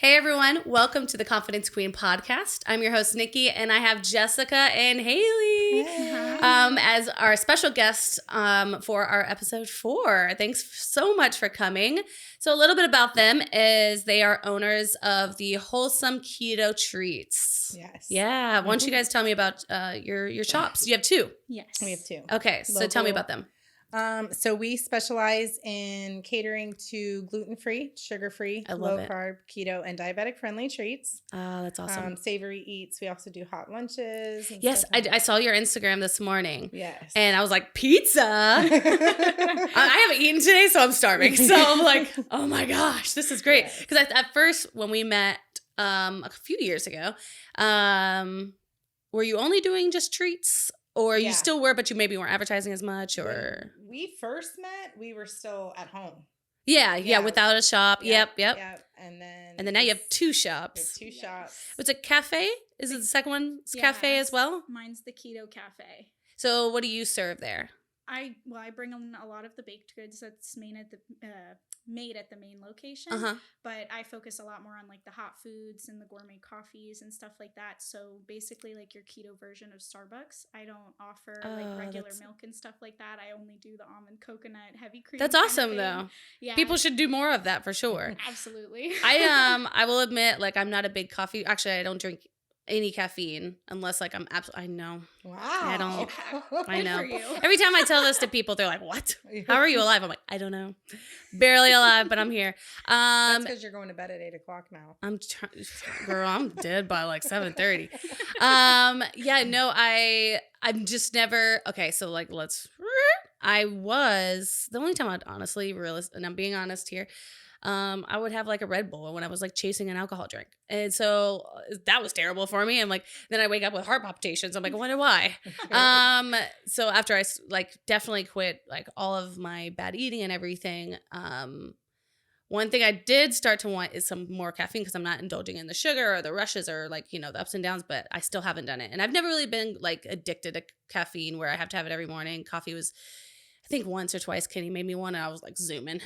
Hey everyone, welcome to the Confidence Queen podcast. I'm your host, Nikki, and I have Jessica and Haley as our special guests for our episode 4. Thanks so much for coming. So a little bit about them is they are owners of the Wholesome Keto Treats. Yes. Yeah. Why don't you guys tell me about your shops? You have 2. Yes. We have 2. Okay, so tell me about them. So we specialize in catering to gluten-free, sugar-free, low-carb, keto, and diabetic-friendly treats. Oh, that's awesome. Savory eats. We also do hot lunches. And Yes, I saw your Instagram this morning. Yes. And I was like, pizza? I haven't etten today, so I'm starving. So I'm like, oh my gosh, this is great. Because at first, when we met a few years ago, were you only doing just treats? Or you still were, but you maybe weren't advertising as much, or... When we first met, we were still at home. Yeah, without a shop. Yep. And then now you have 2 shops. We have 2 shops. It's a cafe? Is it the second one? It's cafe as well? Mine's the Keto Cafe. So what do you serve there? I bring in a lot of the baked goods that's made at the main location, but I focus a lot more on like the hot foods and the gourmet coffees and stuff like that. So basically like your keto version of Starbucks. I don't offer like regular milk and stuff like that. I only do the almond coconut heavy cream. That's awesome though. Yeah. People should do more of that for sure. Absolutely. I will admit, like, I'm not a big coffee. Actually, I don't drink any caffeine unless like I'm absolutely. I know. Wow. I don't. I know. For you. Every time I tell this to people, they're like, "What? How are you alive?" I'm like, "I don't know. Barely alive, but I'm here." That's because you're going to bed at 8:00 now. Girl, I'm dead by like 7:30. Yeah, no, I'm just never. Okay, so like I was the only time I'd honestly realized, and I'm being honest here. I would have like a Red Bull when I was like chasing an alcohol drink. And so that was terrible for me. And like, then I wake up with heart palpitations. I'm like, I wonder why. So after I like definitely quit like all of my bad eating and everything, one thing I did start to want is some more caffeine because I'm not indulging in the sugar or the rushes or like, you know, the ups and downs, but I still haven't done it. And I've never really been like addicted to caffeine where I have to have it every morning. Coffee was, I think once or twice Kenny made me one and I was like zooming.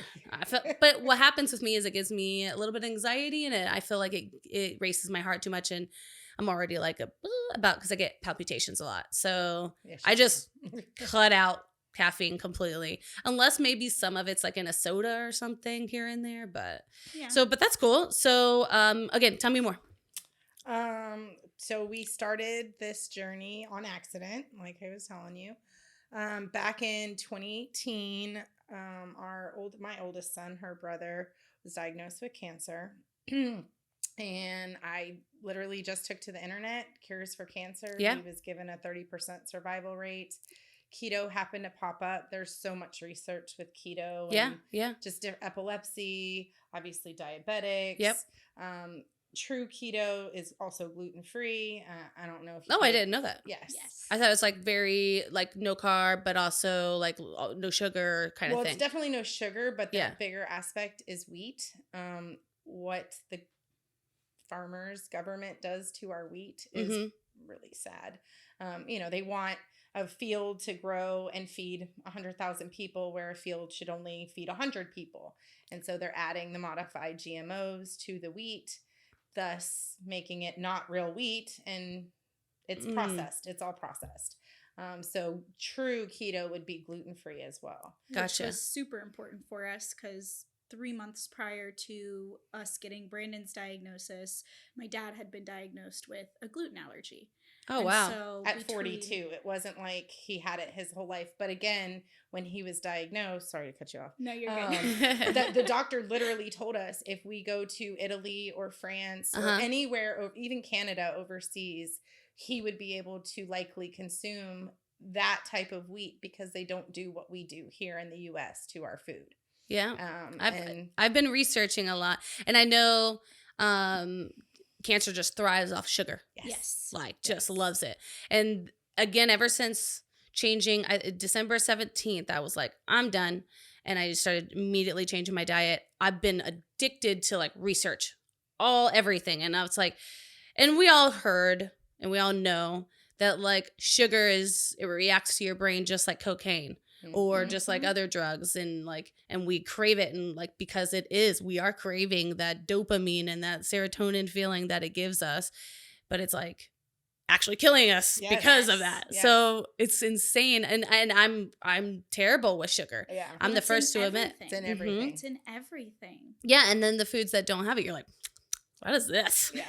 But what happens with me is it gives me a little bit of anxiety and I feel like it races my heart too much and I'm already like because I get palpitations a lot. So I just cut out caffeine completely unless maybe some of it's like in a soda or something here and there. But but that's cool. So again, tell me more. So we started this journey on accident, like I was telling you. Back in 2018, my oldest son, her brother, was diagnosed with cancer. And I literally just took to the internet, cures for cancer. Yeah. He was given a 30% survival rate. Keto happened to pop up. There's so much research with keto. And just epilepsy, obviously diabetics. Yep. True keto is also gluten-free. I don't know if I didn't know that. Yes. I thought it was like very like no carb, but also like no sugar kind of thing. Well, it's definitely no sugar, but the bigger aspect is wheat. What the farmers' government does to our wheat is really sad. They want a field to grow and feed 100,000 people where a field should only feed 100 people. And so they're adding the modified GMOs to the wheat, thus making it not real wheat, and it's processed. It's all processed. So true keto would be gluten-free as well. Gotcha. Which was super important for us because 3 months prior to us getting Brandon's diagnosis, my dad had been diagnosed with a gluten allergy. Oh, wow. So at 42, it wasn't like he had it his whole life. But again, when he was diagnosed, sorry to cut you off. No, you're good. The doctor literally told us if we go to Italy or France or anywhere, or even Canada overseas, he would be able to likely consume that type of wheat because they don't do what we do here in the U.S. to our food. Yeah. I've been researching a lot. And I know cancer just thrives off sugar. Yes. Just loves it. And again, ever since changing December 17th, I was like, I'm done. And I just started immediately changing my diet. I've been addicted to like research everything. And I was like, and we all heard and we all know that like sugar it reacts to your brain just like cocaine. or just like other drugs, and we crave it, and like because we are craving that dopamine and that serotonin feeling that it gives us, but it's like actually killing us because of that. Yes. So it's insane. And I'm terrible with sugar. Yeah. I'm the first to admit. It's in everything. It's in everything. Yeah. And then the foods that don't have it, you're like, what is this? Yeah.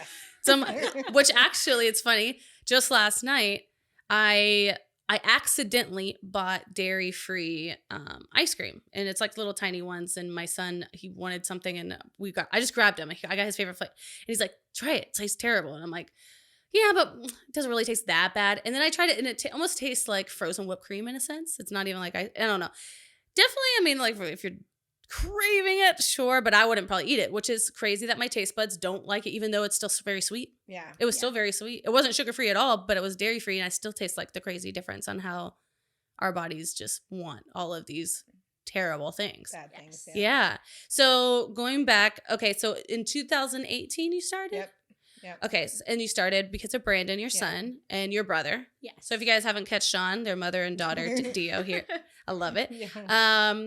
Which actually, it's funny. Just last night, I accidentally bought dairy-free ice cream, and it's like little tiny ones. And my son, he wanted something, and I just grabbed him. I got his favorite flavor, and he's like, "Try it. It tastes terrible." And I'm like, "Yeah, but it doesn't really taste that bad." And then I tried it, and it almost tastes like frozen whipped cream in a sense. It's not even like I don't know. Definitely, I mean, like if you're craving it, sure, but I wouldn't probably eat it, which is crazy that my taste buds don't like it, even though it's still very sweet. Yeah. It was still very sweet. It wasn't sugar-free at all, but it was dairy-free, and I still taste like the crazy difference on how our bodies just want all of these terrible things. Bad things. Yes. Yeah. So going back, okay, so in 2018 you started? Yep. Okay, and you started because of Brandon, your son, and your brother. Yes. So if you guys haven't catched on, their mother and daughter, Dio here. I love it. Yeah.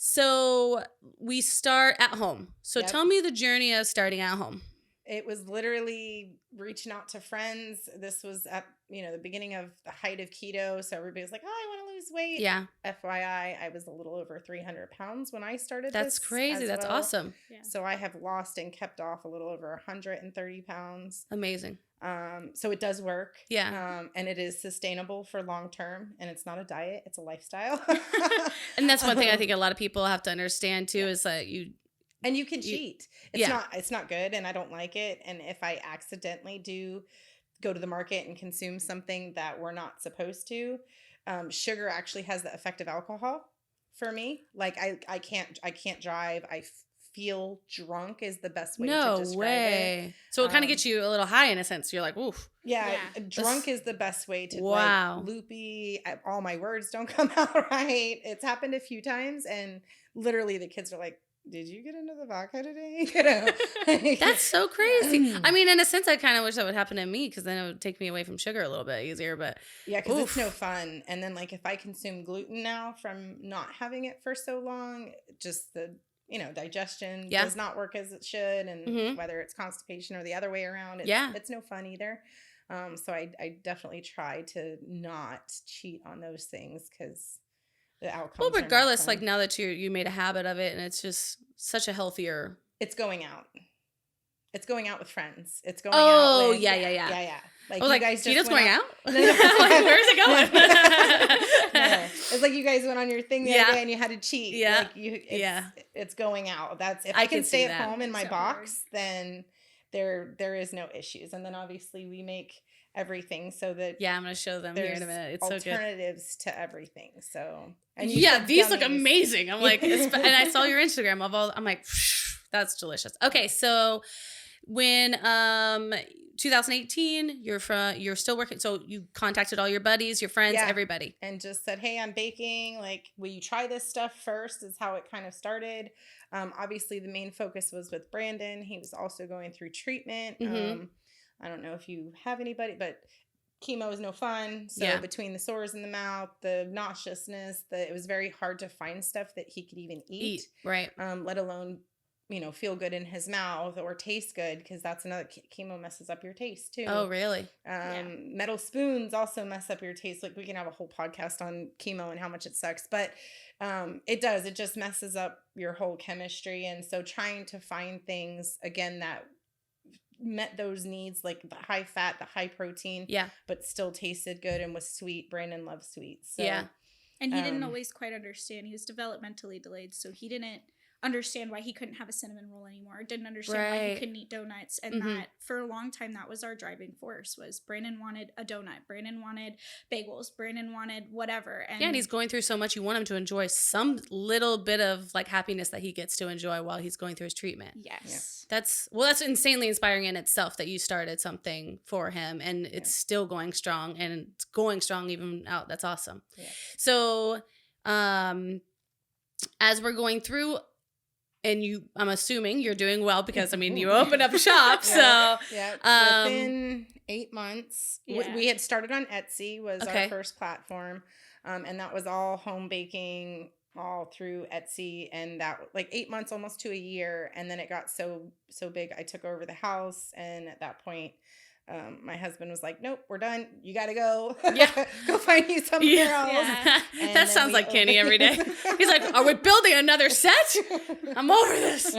So we start at home. So Yep. tell me the journey of starting at home. It was literally reaching out to friends. This was at, the beginning of the height of keto. So everybody was like, oh, I want to lose weight. Yeah. FYI, I was a little over 300 pounds when I started That's this crazy. as That's well. awesome. Yeah. So I have lost and kept off a little over 130 pounds. Amazing. So it does work. Yeah. And it is sustainable for long term, and it's not a diet, it's a lifestyle. And that's one thing I think a lot of people have to understand too, is that you can cheat. It's not good, and I don't like it. And if I accidentally do go to the market and consume something that we're not supposed to, sugar actually has the effect of alcohol for me. Like I can't drive. I feel drunk is the best way to describe it. So it kind of gets you a little high in a sense. You're like, oof. Yeah. Drunk is the best way to Wow. Loopy. All my words don't come out right. It's happened a few times, and literally the kids are like, did you get into the vodka today? That's so crazy. I mean, in a sense, I kind of wish that would happen to me, because then it would take me away from sugar a little bit easier. But yeah, because it's no fun. And then if I consume gluten now from not having it for so long, just the digestion does not work as it should, and whether it's constipation or the other way around, it's no fun either. So I definitely try to not cheat on those things, because the outcomes. Well, regardless, like now that you made a habit of it, and it's just such a healthier. It's going out. It's going out with friends. It's going out. With, yeah. Like you guys just going out. Like, where's it going? No. It's like you guys went on your thing the other day and you had to cheat. Yeah. It's going out. That's if I can stay at home in my box, hard. then there is no issues. And then obviously we make everything so that I'm going to show them here in a minute. It's so good. Alternatives to everything. So and these look amazing. I'm like, and I saw your Instagram of all. I'm like, that's delicious. Okay, so when 2018, you're still working. So you contacted all your buddies, your friends, everybody, and just said, hey, I'm baking. Like, will you try this stuff first? Is how it kind of started. Obviously, the main focus was with Brandon. He was also going through treatment. I don't know if you have anybody, but chemo is no fun. So between the sores in the mouth, the nauseousness, it was very hard to find stuff that he could even eat. Right. Let alone, feel good in his mouth or taste good, because that's another chemo messes up your taste too. Oh, really? Metal spoons also mess up your taste. Like, we can have a whole podcast on chemo and how much it sucks, but it does. It just messes up your whole chemistry. And so trying to find things again that met those needs, like the high fat, the high protein, but still tasted good and was sweet. Brandon loves sweets. So, and he didn't always quite understand. He was developmentally delayed, so he didn't understand why he couldn't have a cinnamon roll anymore. Didn't understand why he couldn't eat donuts. And that for a long time, that was our driving force, was Brandon wanted a donut. Brandon wanted bagels. Brandon wanted whatever. And he's going through so much. You want him to enjoy some little bit of like happiness that he gets to enjoy while he's going through his treatment. Yes. That's insanely inspiring in itself that you started something for him, and it's still going strong, and it's going strong even out. That's awesome. Yeah. So, as we're going through, and I'm assuming you're doing well, because you opened up a shop. So within 8 months, we had started on Etsy, was our first platform. And that was all home baking, all through Etsy, and that like 8 months, almost to a year. And then it got so big, I took over the house, and at that point, my husband was like, "Nope, we're done. You got to go. Yeah. Go find you somewhere else." Yeah. That sounds like Kenny every day. He's like, "Are we building another set? I'm over this."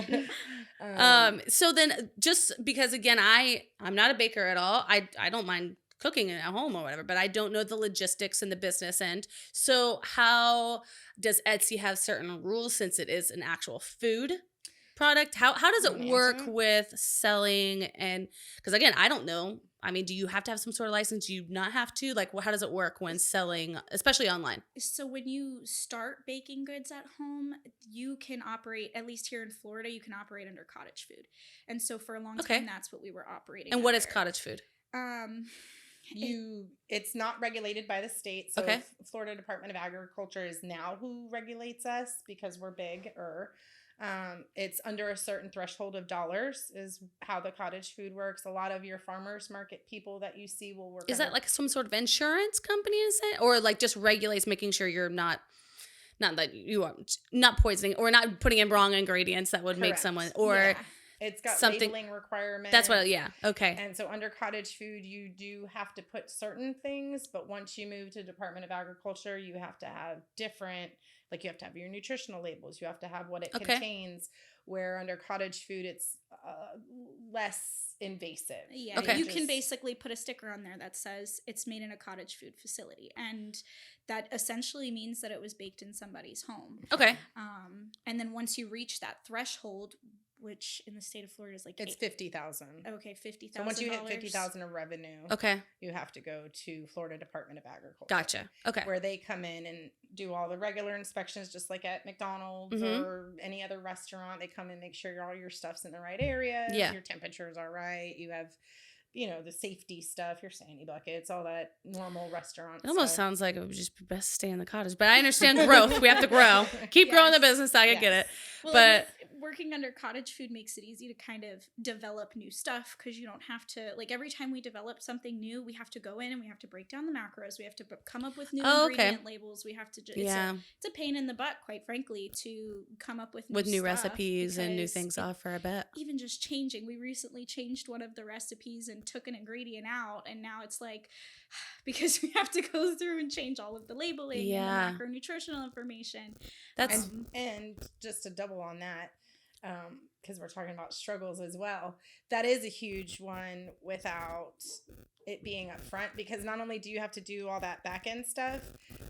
So then, just because again, I'm not a baker at all. I don't mind cooking at home or whatever, but I don't know the logistics and the business end. So how does Etsy have certain rules since it is an actual food product? How does it work with selling? And because again, I don't know. I mean, do you have to have some sort of license? Do you not have to? Like, how does it work when selling, especially online? So when you start baking goods at home, you can operate, at least here in Florida, you can operate under cottage food. And so for a long time, that's what we were operating And what under. is cottage food? It's not regulated by the state. So Florida Department of Agriculture is now who regulates us because we're bigger. It's under a certain threshold of dollars is how the cottage food works. A lot of your farmers market people that you see will work. Is that like some sort of insurance company, is it? Or like just regulates making sure you're not that you are not poisoning or not putting in wrong ingredients that would make someone, or it's got something, labeling requirements. That's what, okay. And so under cottage food, you do have to put certain things, but once you move to Department of Agriculture, you have to have different, like you have to have your nutritional labels. You have to have what it contains, where under cottage food, it's less invasive. Yeah, you can basically put a sticker on there that says it's made in a cottage food facility. And that essentially means that it was baked in somebody's home. Okay. And then once you reach that threshold, which in the state of Florida is like it's $50,000. Okay, $50,000. So once you hit $50,000 of revenue, you have to go to Florida Department of Agriculture. Gotcha. Okay. Where they come in and do all the regular inspections, just like at McDonald's or any other restaurant. They come and make sure all your stuff's in the right area. Yeah. Your temperatures are right. You have, the safety stuff, your sandy buckets, all that normal restaurant. It almost sounds like it would just be best to stay in the cottage, but I understand growth. We have to grow. Keep growing the business. I get it. Well, but working under cottage food makes it easy to kind of develop new stuff because you don't have to, like, every time we develop something new, we have to go in and we have to break down the macros. We have to come up with new ingredient labels. We have to just, it's a pain in the butt, quite frankly, to come up with new recipes and new things offer, I bet. Even just changing. We recently changed one of the recipes and took an ingredient out, and now it's like, because we have to go through and change all of the labeling and the macronutritional information. That's and just to double on that, because we're talking about struggles as well, that is a huge one without it being up front, because not only do you have to do all that back end stuff,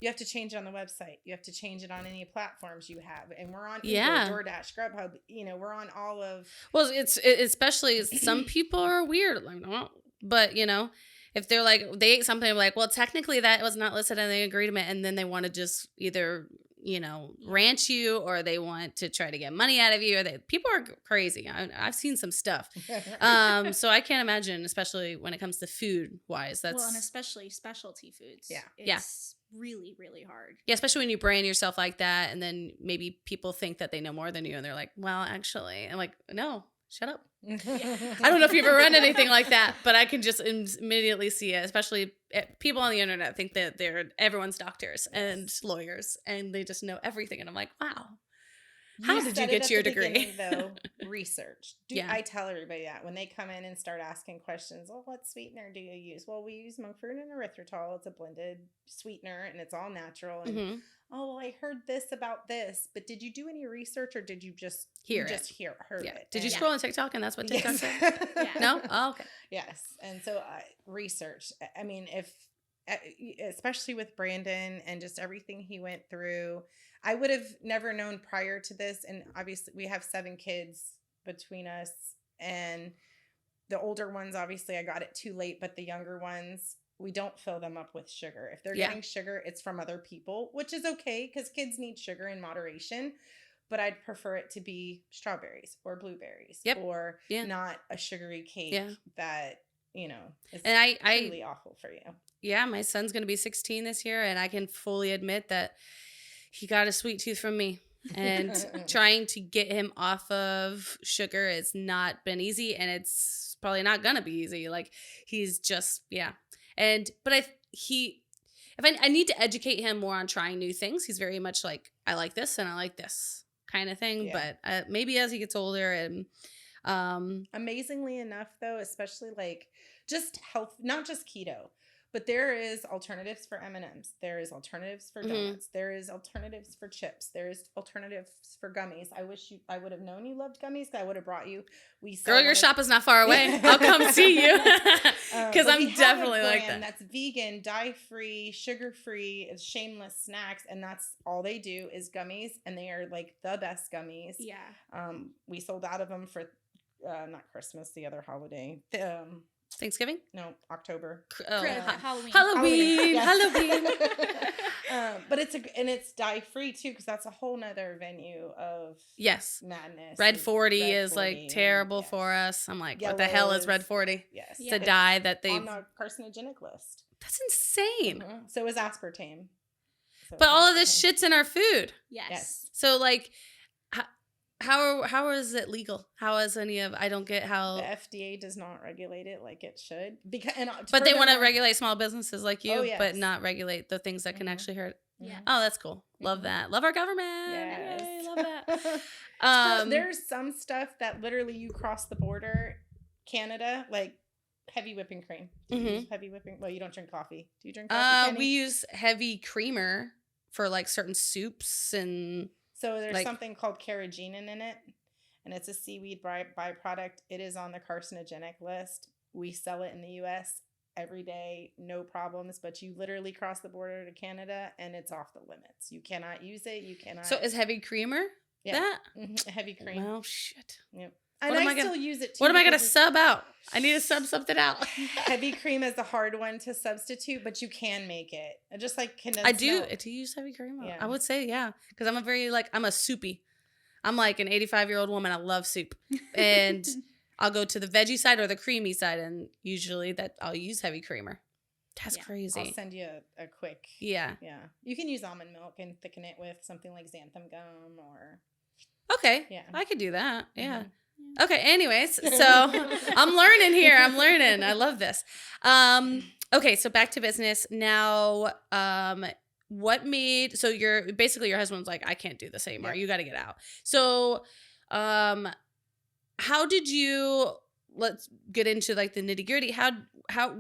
you have to change it on the website, you have to change it on any platforms you have, and we're on Uber, DoorDash, Grubhub, we're on all of. Well, it's especially some people are weird, like, but if they're like, they ate something like, well, technically that was not listed in the agreement, and then they want to just either rant you, or they want to try to get money out of you, or people are crazy. I've seen some stuff. So I can't imagine, especially when it comes to food wise. And especially specialty foods. It's really, really hard. Yeah, especially when you brand yourself like that, and then maybe people think that they know more than you, and they're like, well, actually, I'm like, no, shut up. I don't know if you've ever run anything like that, but I can just immediately see it, especially people on the internet think that everyone's doctors and lawyers, and they just know everything. And I'm like, wow, how did you get your degree? Though, research. I tell everybody that when they come in and start asking questions, well, what sweetener do you use? Well, we use monk fruit and erythritol. It's a blended sweetener, and it's all natural. And oh, well, I heard this about this, but did you do any research, or did you just heard it? Did you scroll on TikTok and that's what TikTok said? No? Oh, okay. Yes. And so research, I mean, especially with Brandon and just everything he went through, I would have never known prior to this. And obviously we have 7 kids between us, and the older ones, obviously I got it too late, but the younger ones, we don't fill them up with sugar. If they're getting sugar, it's from other people, which is okay because kids need sugar in moderation. But I'd prefer it to be strawberries or blueberries or not a sugary cake that, is really awful for you. Yeah, my son's going to be 16 this year, and I can fully admit that he got a sweet tooth from me. And trying to get him off of sugar has not been easy, and it's probably not going to be easy. Like, he's just, I need to educate him more on trying new things. He's very much like, I like this and I like this kind of thing. Yeah. But maybe as he gets older and amazingly enough, though, especially like just health, not just keto, but there is alternatives for M&Ms. There is alternatives for donuts. There is alternatives for chips. There is alternatives for gummies. I would have known you loved gummies. I would have brought you. Girl, your shop is not far away. I'll come see you because I'm definitely like that. That's vegan, dye-free, sugar-free, shameless snacks, and that's all they do is gummies, and they are like the best gummies. Yeah. We sold out of them for not Christmas, the other holiday. Thanksgiving? No, October. Halloween. Halloween. But it's dye free too, because that's a whole nother venue of madness. Red 40 is like terrible for us. I'm like, what the hell is Red 40? Yes, it's a dye that they on the carcinogenic list. That's insane. So is aspartame. But all of this shit's in our food. Yes. So like, how is it legal? How is I don't get how the FDA does not regulate it like it should, but they want to regulate small businesses like you, but not regulate the things that can actually hurt. Yeah. Oh, that's cool. Love that. Love our government. Yes. Yay, love that. There's some stuff that literally you cross the border, Canada, like heavy whipping cream. Do you use heavy whipping? Well, you don't drink coffee. Do you drink coffee? We use heavy creamer for like certain soups and. So there's something called carrageenan in it, and it's a seaweed byproduct. It is on the carcinogenic list. We sell it in the U.S. every day, no problems, but you literally cross the border to Canada, and it's off the limits. You cannot use it. You cannot. So is heavy creamer that? Heavy cream. Well, shit. Yep. And I still use it too. What am I going to sub out? I need to sub something out. Heavy cream is a hard one to substitute, but you can make it. Just like condensed milk. I do use heavy cream. Yeah. I would say, yeah. Because I'm a soupy. I'm like an 85-year-old woman. I love soup. And I'll go to the veggie side or the creamy side. And usually I'll use heavy creamer. That's crazy. I'll send you a quick. Yeah. Yeah. You can use almond milk and thicken it with something like xanthan gum or. Okay. Yeah. I could do that. Yeah. Okay, anyways, so I'm learning here. I love this. Okay, so back to business. Now, what made, so your husband's like, I can't do this anymore. You got to get out. So, how did you, let's get into like the nitty gritty.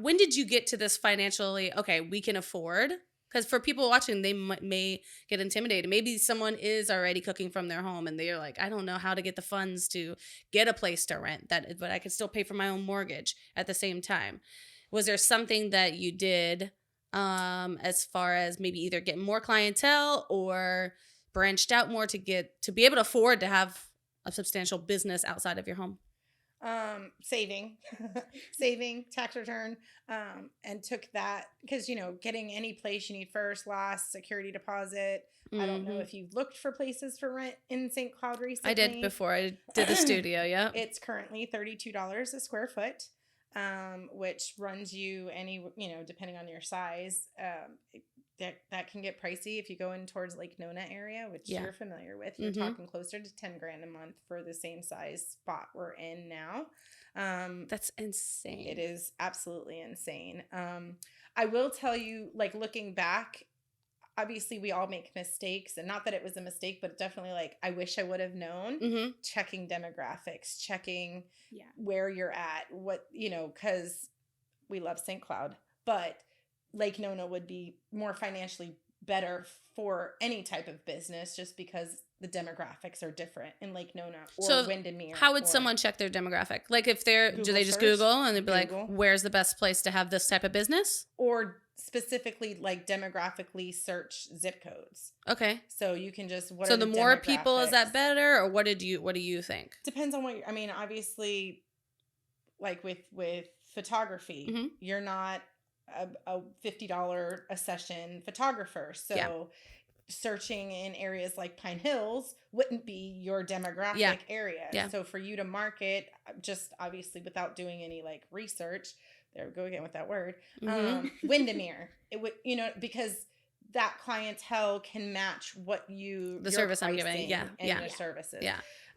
When did you get to this financially, okay, we can afford? Because for people watching, they may get intimidated. Maybe someone is already cooking from their home and they're like, I don't know how to get the funds to get a place to rent, but I could still pay for my own mortgage at the same time. Was there something that you did as far as maybe either get more clientele or branched out more to be able to afford to have a substantial business outside of your home? Saving tax return, and took that because, getting any place you need first, last, security deposit. I don't know if you've looked for places for rent in St. Cloud recently. I did before I did the studio. Yeah. It's currently $32 a square foot, which runs you depending on your size, that can get pricey if you go in towards Lake Nona area, which you're familiar with. You're talking closer to $10,000 a month for the same size spot we're in now. That's insane. It is absolutely insane. I will tell you, like looking back, obviously we all make mistakes, and not that it was a mistake, but definitely like I wish I would have known. Checking demographics, checking where you're at, what because we love St. Cloud, but Lake Nona would be more financially better for any type of business just because the demographics are different in Lake Nona or Windermere. How would someone check their demographic? Like if do they just Google and they'd be like, where's the best place to have this type of business? Or specifically like demographically search zip codes. Okay. So you can just, so the more people, is that better? Or what do you think? Depends on obviously like with photography, you're not a $50 a session photographer. So searching in areas like Pine Hills wouldn't be your demographic area. So for you to market, just obviously without doing any like research, there we go again with that word, Windermere, it would, because that clientele can match what the service I'm giving. And your services.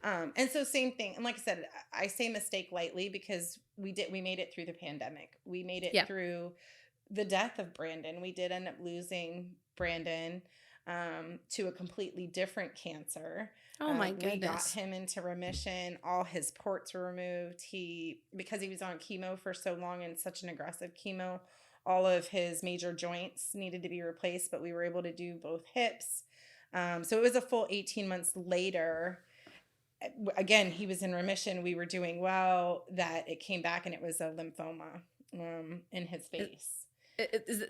And so same thing. And like I said, I say mistake lightly because we made it through the pandemic. We made it through the death of Brandon. We did end up losing Brandon to a completely different cancer. Oh my goodness. We got him into remission. All his ports were removed. Because he was on chemo for so long and such an aggressive chemo, all of his major joints needed to be replaced, but we were able to do both hips. So it was a full 18 months later. Again, he was in remission. We were doing well, that it came back and it was a lymphoma in his face.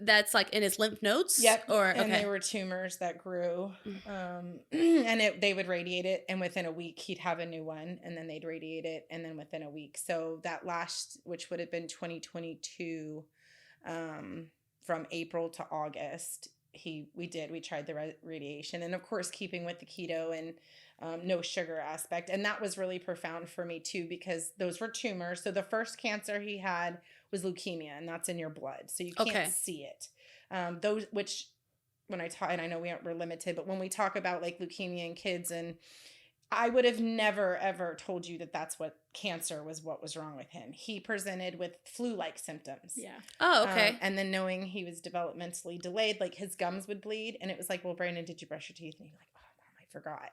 That's like in his lymph nodes? Yep. Or, and they were tumors that grew. And they would radiate it. And within a week, he'd have a new one. And then they'd radiate it. And then within a week. So that last, which would have been 2022, from April to August, we tried the radiation. And of course, keeping with the keto and no sugar aspect. And that was really profound for me too, because those were tumors. So the first cancer he had was leukemia, and that's in your blood. So you can't see it. Those, which when I talk, and I know we're limited, but when we talk about like leukemia in kids, and I would have never, ever told you that that's what cancer was, what was wrong with him. He presented with flu-like symptoms. Yeah. Oh, okay. And then knowing he was developmentally delayed, like his gums would bleed. And it was like, well, Brandon, did you brush your teeth? And you're like, oh, Mom, I forgot.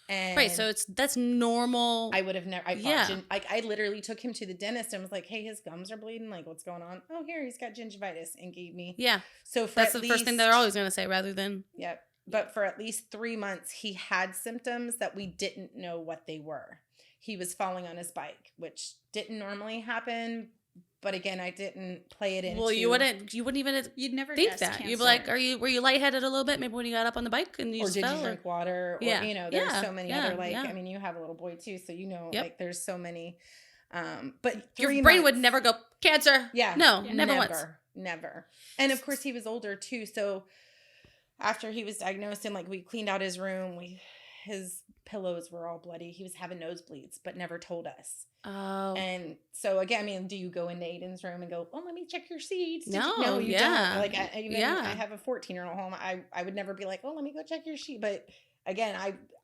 And right, so that's normal. I would have never. I literally took him to the dentist and was like, "Hey, his gums are bleeding. Like, what's going on? Oh, here, he's got gingivitis," and gave me. Yeah. So that's the first thing they're always going to say, rather than. Yep. But for at least 3 months, he had symptoms that we didn't know what they were. He was falling on his bike, which didn't normally happen. But again, I didn't play it into. Well, you wouldn't even. You'd never think guess that. cancer. You'd be like, were you lightheaded a little bit? Maybe when you got up on the bike and you or just did fell, you drink water? Or, yeah. There's so many other I mean, you have a little boy too, so like there's so many. But your brain would never go cancer. Yeah. No, never once. Never. And of course, he was older too. So after he was diagnosed and like we cleaned out his room, his pillows were all bloody. He was having nosebleeds, but never told us. Oh. And so again, I mean, do you go into Aiden's room and go, "Oh, let me check your seats"? No, you yeah. don't. Like I have a 14-year-old home. I would never be like, "Oh, let me go check your sheet." But again,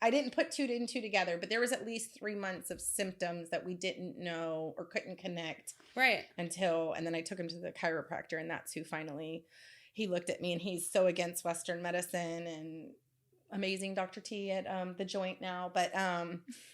I didn't put two and two together. But there was at least 3 months of symptoms that we didn't know or couldn't connect. Right. And then I took him to the chiropractor, and that's who finally he looked at me, and he's so against Western medicine and amazing Dr. T at the Joint now. But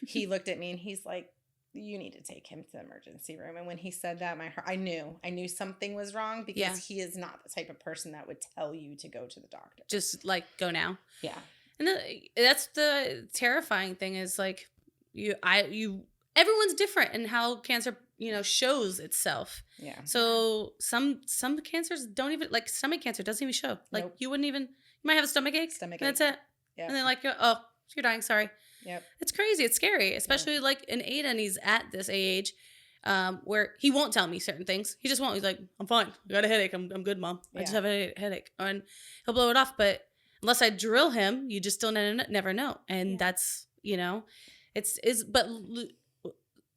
he looked at me and he's like, "You need to take him to the emergency room." And when he said that, I knew something was wrong, because he is not the type of person that would tell you to go to the doctor. Just like go now. Yeah. And that's the terrifying thing is like everyone's different in how cancer, shows itself. Yeah. So some cancers don't even, like stomach cancer doesn't even show. Like Nope. you might have a stomach ache. That's it. Yeah. And they're like, "Oh, you're dying. Sorry." Yep. It's crazy. It's scary, especially like in Aiden. He's at this age where he won't tell me certain things. He just won't. He's like, "I'm fine. I got a headache. I'm good, Mom. I just have a headache." And he'll blow it off. But unless I drill him, you just still never know. And that's, but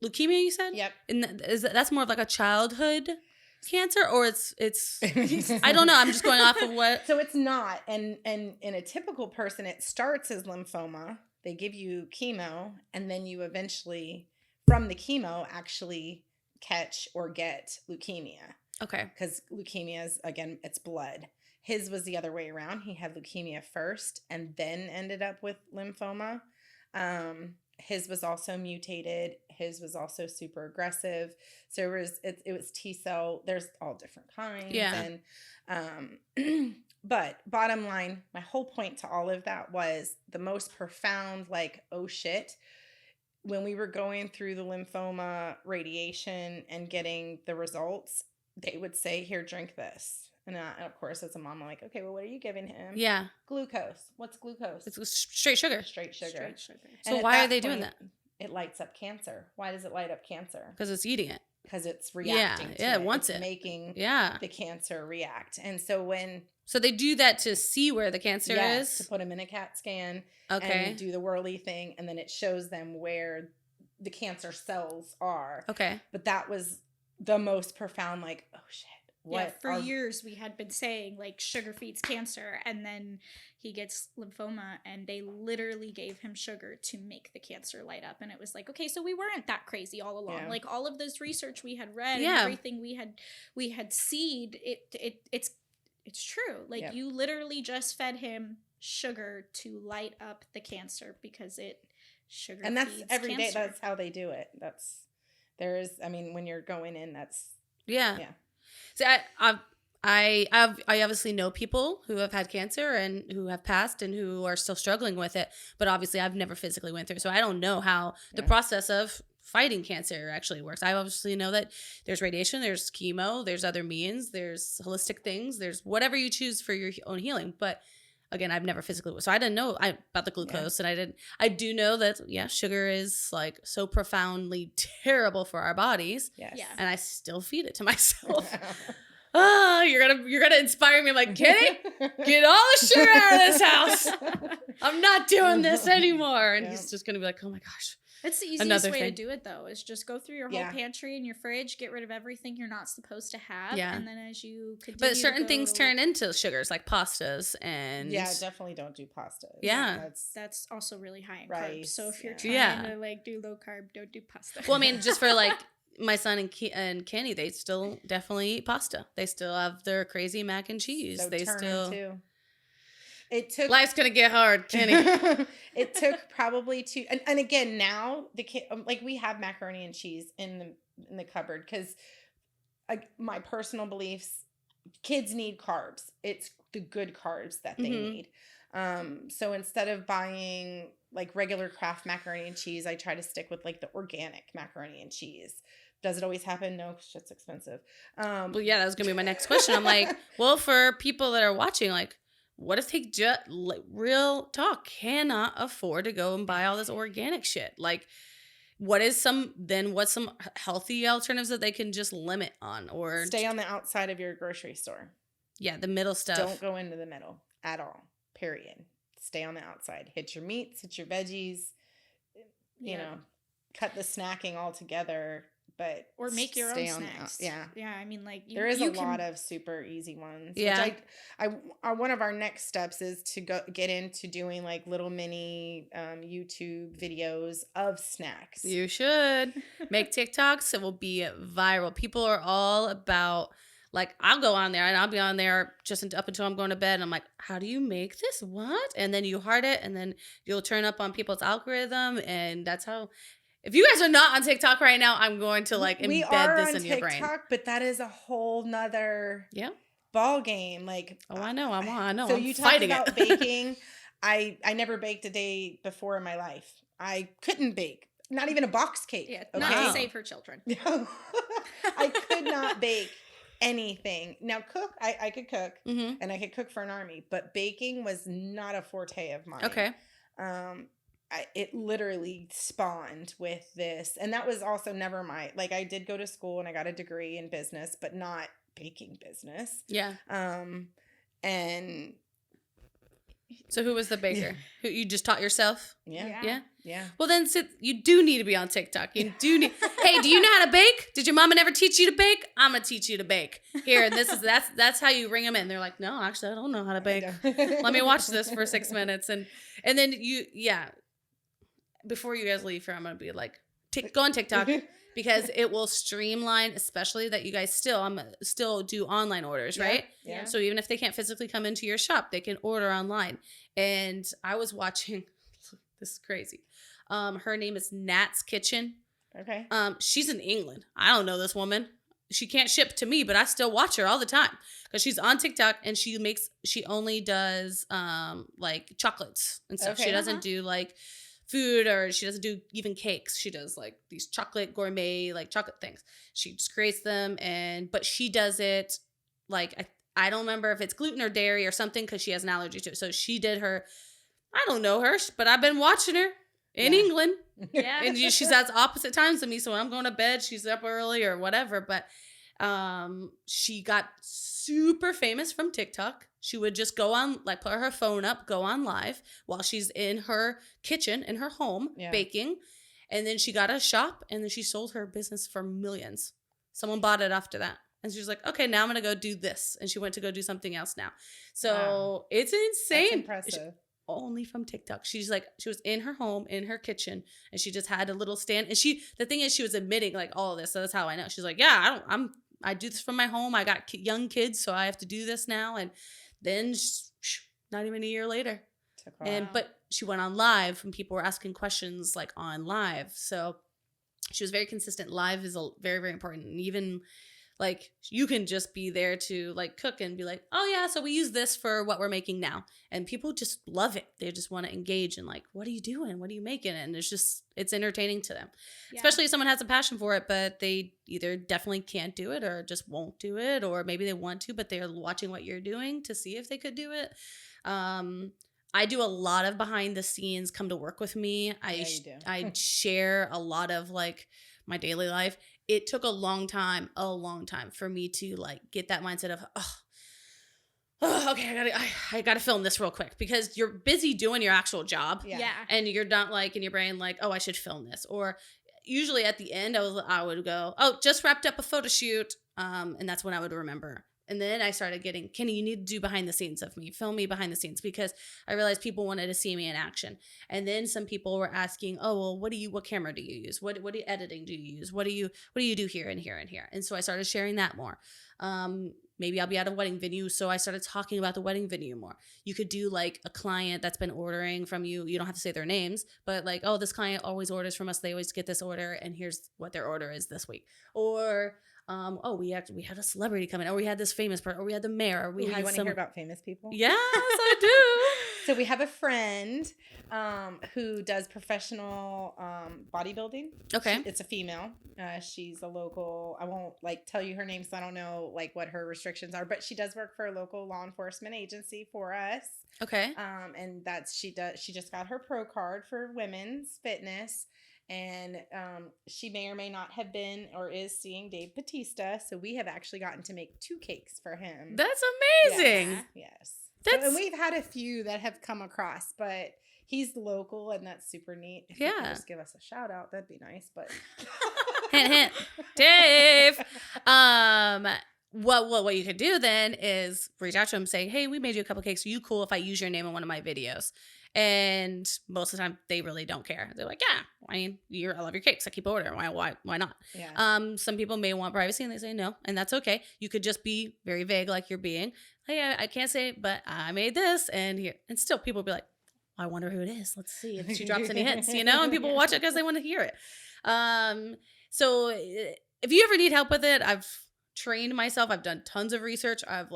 leukemia, you said? Yep. And that's more of like a childhood cancer, or it's I don't know. I'm just going off of what. So it's not. And in a typical person, it starts as lymphoma. They give you chemo, and then you eventually, from the chemo, actually catch or get leukemia. Okay. Because leukemia is, again, it's blood. His was the other way around. He had leukemia first and then ended up with lymphoma. His was also mutated. His was also super aggressive. So it was T cell. There's all different kinds. Yeah. And but bottom line, my whole point to all of that was the most profound, like, oh shit. When we were going through the lymphoma radiation and getting the results, they would say, "Here, drink this." And of course, as a mom, I'm like, "Okay, well, what are you giving him?" Yeah. Glucose. What's glucose? It's straight sugar. Straight sugar. So why are they doing that? It lights up cancer. Why does it light up cancer? Because it's eating it. Because it's reacting to it. Yeah, it wants it's it. Making the cancer react. And so So they do that to see where the cancer is? To put them in a CAT scan. Okay. And do the whirly thing. And then it shows them where the cancer cells are. Okay. But that was the most profound, like, oh shit. for years we had been saying like sugar feeds cancer, and then he gets lymphoma and they literally gave him sugar to make the cancer light up. And it was like, okay, so we weren't that crazy all along. Like all of this research we had read and everything we had seen, it's true. Like you literally just fed him sugar to light up the cancer because sugar and that's feeds every cancer. day. That's how they do it. When you're going in, that's So I obviously know people who have had cancer and who have passed and who are still struggling with it, but obviously I've never physically went through, so I don't know how the process of fighting cancer actually works. I obviously know that there's radiation, there's chemo, there's other means, there's holistic things, there's whatever you choose for your own healing, but again, I've never physically, so I didn't know about the glucose, and I do know that, sugar is like so profoundly terrible for our bodies. Yes. Yeah. And I still feed it to myself. You're gonna inspire me. I'm like, Kenny, get all the sugar out of this house. I'm not doing this anymore. And he's just gonna be like, oh my gosh. It's the easiest way to do it, though, is just go through your whole pantry and your fridge, get rid of everything you're not supposed to have, and then as you continue But certain things turn into sugars, like pastas and... Yeah, definitely don't do pasta. Yeah. That's also really high in rice, carbs. So if you're trying to, like, do low carb, don't do pasta. Well, I mean, just for, like, my son and Kenny, they still definitely eat pasta. They still have their crazy mac and cheese. So they still... too. It took life's gonna get hard, Kenny. It took probably two, and again now the kid, like we have macaroni and cheese in the cupboard because my personal beliefs, kids need carbs. It's the good carbs that they need. So instead of buying like regular Kraft macaroni and cheese, I try to stick with like the organic macaroni and cheese. Does it always happen? No, shit's expensive. Well, yeah, that was gonna be my next question. I'm like, well, for people that are watching, like, what if they just, real talk, cannot afford to go and buy all this organic shit? Like, what's some healthy alternatives that they can just limit on? Or stay on the outside of your grocery store. Yeah, the middle stuff. Don't go into the middle at all, period. Stay on the outside. Hit your meats, hit your veggies, you know, cut the snacking altogether. But or make your own snacks. Yeah. I mean, like there is a lot of super easy ones. Yeah. Which I one of our next steps is to get into doing like little mini YouTube videos of snacks. You should make TikToks. It will be viral. People are all about, like, I'll go on there and I'll be on there just up until I'm going to bed. And I'm like, how do you make this? What? And then you heart it, and then you'll turn up on people's algorithm, and that's how. If you guys are not on TikTok right now, I'm going to like embed this in your brain. We are on TikTok, but that is a whole nother ball game. Like, I know. So I'm you talked fighting about it. baking. I never baked a day before in my life. I couldn't bake, not even a box cake. Yeah, okay? not to save her children. I could not bake anything. Now cook, I could cook, and I could cook for an army, but baking was not a forte of mine. Okay. It literally spawned with this, and that was also never like I did go to school and I got a degree in business, but not baking business. Yeah. And so who was the baker? Who you just taught yourself? Yeah. Well, then you do need to be on TikTok. You do need. Hey, do you know how to bake? Did your mama never teach you to bake? I'm gonna teach you to bake. Here, and that's how you ring them in. They're like, no, actually, I don't know how to bake. Let me watch this for 6 minutes, and then before you guys leave here, I'm going to be like, go on TikTok because it will streamline, especially that you guys still do online orders, right? Yeah. So even if they can't physically come into your shop, they can order online. And I was watching, this is crazy. Her name is Nat's Kitchen. Okay. She's in England. I don't know this woman. She can't ship to me, but I still watch her all the time because she's on TikTok and she only does like chocolates and stuff. Okay. She doesn't do like food, or she doesn't do even cakes. She does like these chocolate gourmet, like chocolate things. She just creates them, but she does it like, I don't remember if it's gluten or dairy or something because she has an allergy to it. So she did her, I don't know her, but I've been watching her in England. Yeah. And she's at opposite times than me. So when I'm going to bed, she's up early or whatever. But she got super famous from TikTok. She would just go on, like put her phone up, go on live while she's in her kitchen, in her home, baking. And then she got a shop and then she sold her business for millions. Someone bought it after that. And she's like, okay, now I'm going to go do this. And she went to go do something else now. So it's insane. That's impressive. Only from TikTok. She's like, she was in her home, in her kitchen, and she just had a little stand. And the thing is, she was admitting like all of this. So that's how I know. She's like, yeah, I do this from my home. I got young kids, so I have to do this now. And then not even a year later. But she went on live when people were asking questions like on live. So she was very consistent. Live is very, very important. And even like you can just be there to like cook and be like, oh yeah, so we use this for what we're making now. And people just love it. They just want to engage and like, what are you doing? What are you making? And it's entertaining to them. Yeah. Especially if someone has a passion for it, but they either definitely can't do it or just won't do it. Or maybe they want to, but they're watching what you're doing to see if they could do it. I do a lot of behind the scenes, come to work with me. I share a lot of like my daily life. It took a long time for me to like get that mindset of, okay, I gotta film this real quick, because you're busy doing your actual job. Yeah. And you're not like in your brain like, oh, I should film this. Or usually at the end I would go, oh, just wrapped up a photo shoot. And that's when I would remember. And then I started getting, Kenny, you need to do behind the scenes of me. Film me behind the scenes, because I realized people wanted to see me in action. And then some people were asking, oh, well, what camera do you use? What editing do you use? What do you do here and here and here? And so I started sharing that more. Maybe I'll be at a wedding venue, so I started talking about the wedding venue more. You could do like a client that's been ordering from you. You don't have to say their names, but like, oh, this client always orders from us. They always get this order, and here's what their order is this week. Or we had a celebrity come in, or we had this famous person, or we had the mayor, or you want to hear about famous people? Yes, I do. So we have a friend who does professional bodybuilding. Okay. It's a female. She's a local. I won't like tell you her name, so I don't know like what her restrictions are, but she does work for a local law enforcement agency for us. Okay. And she just got her pro card for women's fitness. And she may or may not have been or is seeing Dave Bautista. So we have actually gotten to make 2 cakes for him. That's amazing. Yes. And we've had a few that have come across, but he's local, and that's super neat. If you could just give us a shout out, that'd be nice. But hint, hint. Dave. What you could do then is reach out to him saying, hey, we made you a couple cakes. Are you cool if I use your name in one of my videos? And most of the time they really don't care. They're like, yeah, I mean, I love your cakes. I keep ordering. Why not? Yeah. Some people may want privacy and they say no, and that's okay. You could just be very vague like you're being. Hey, I can't say it, but I made this, and still people will be like, I wonder who it is. Let's see if she drops any hints, and people watch it because they want to hear it. So if you ever need help with it, I've trained myself. I've done tons of research. I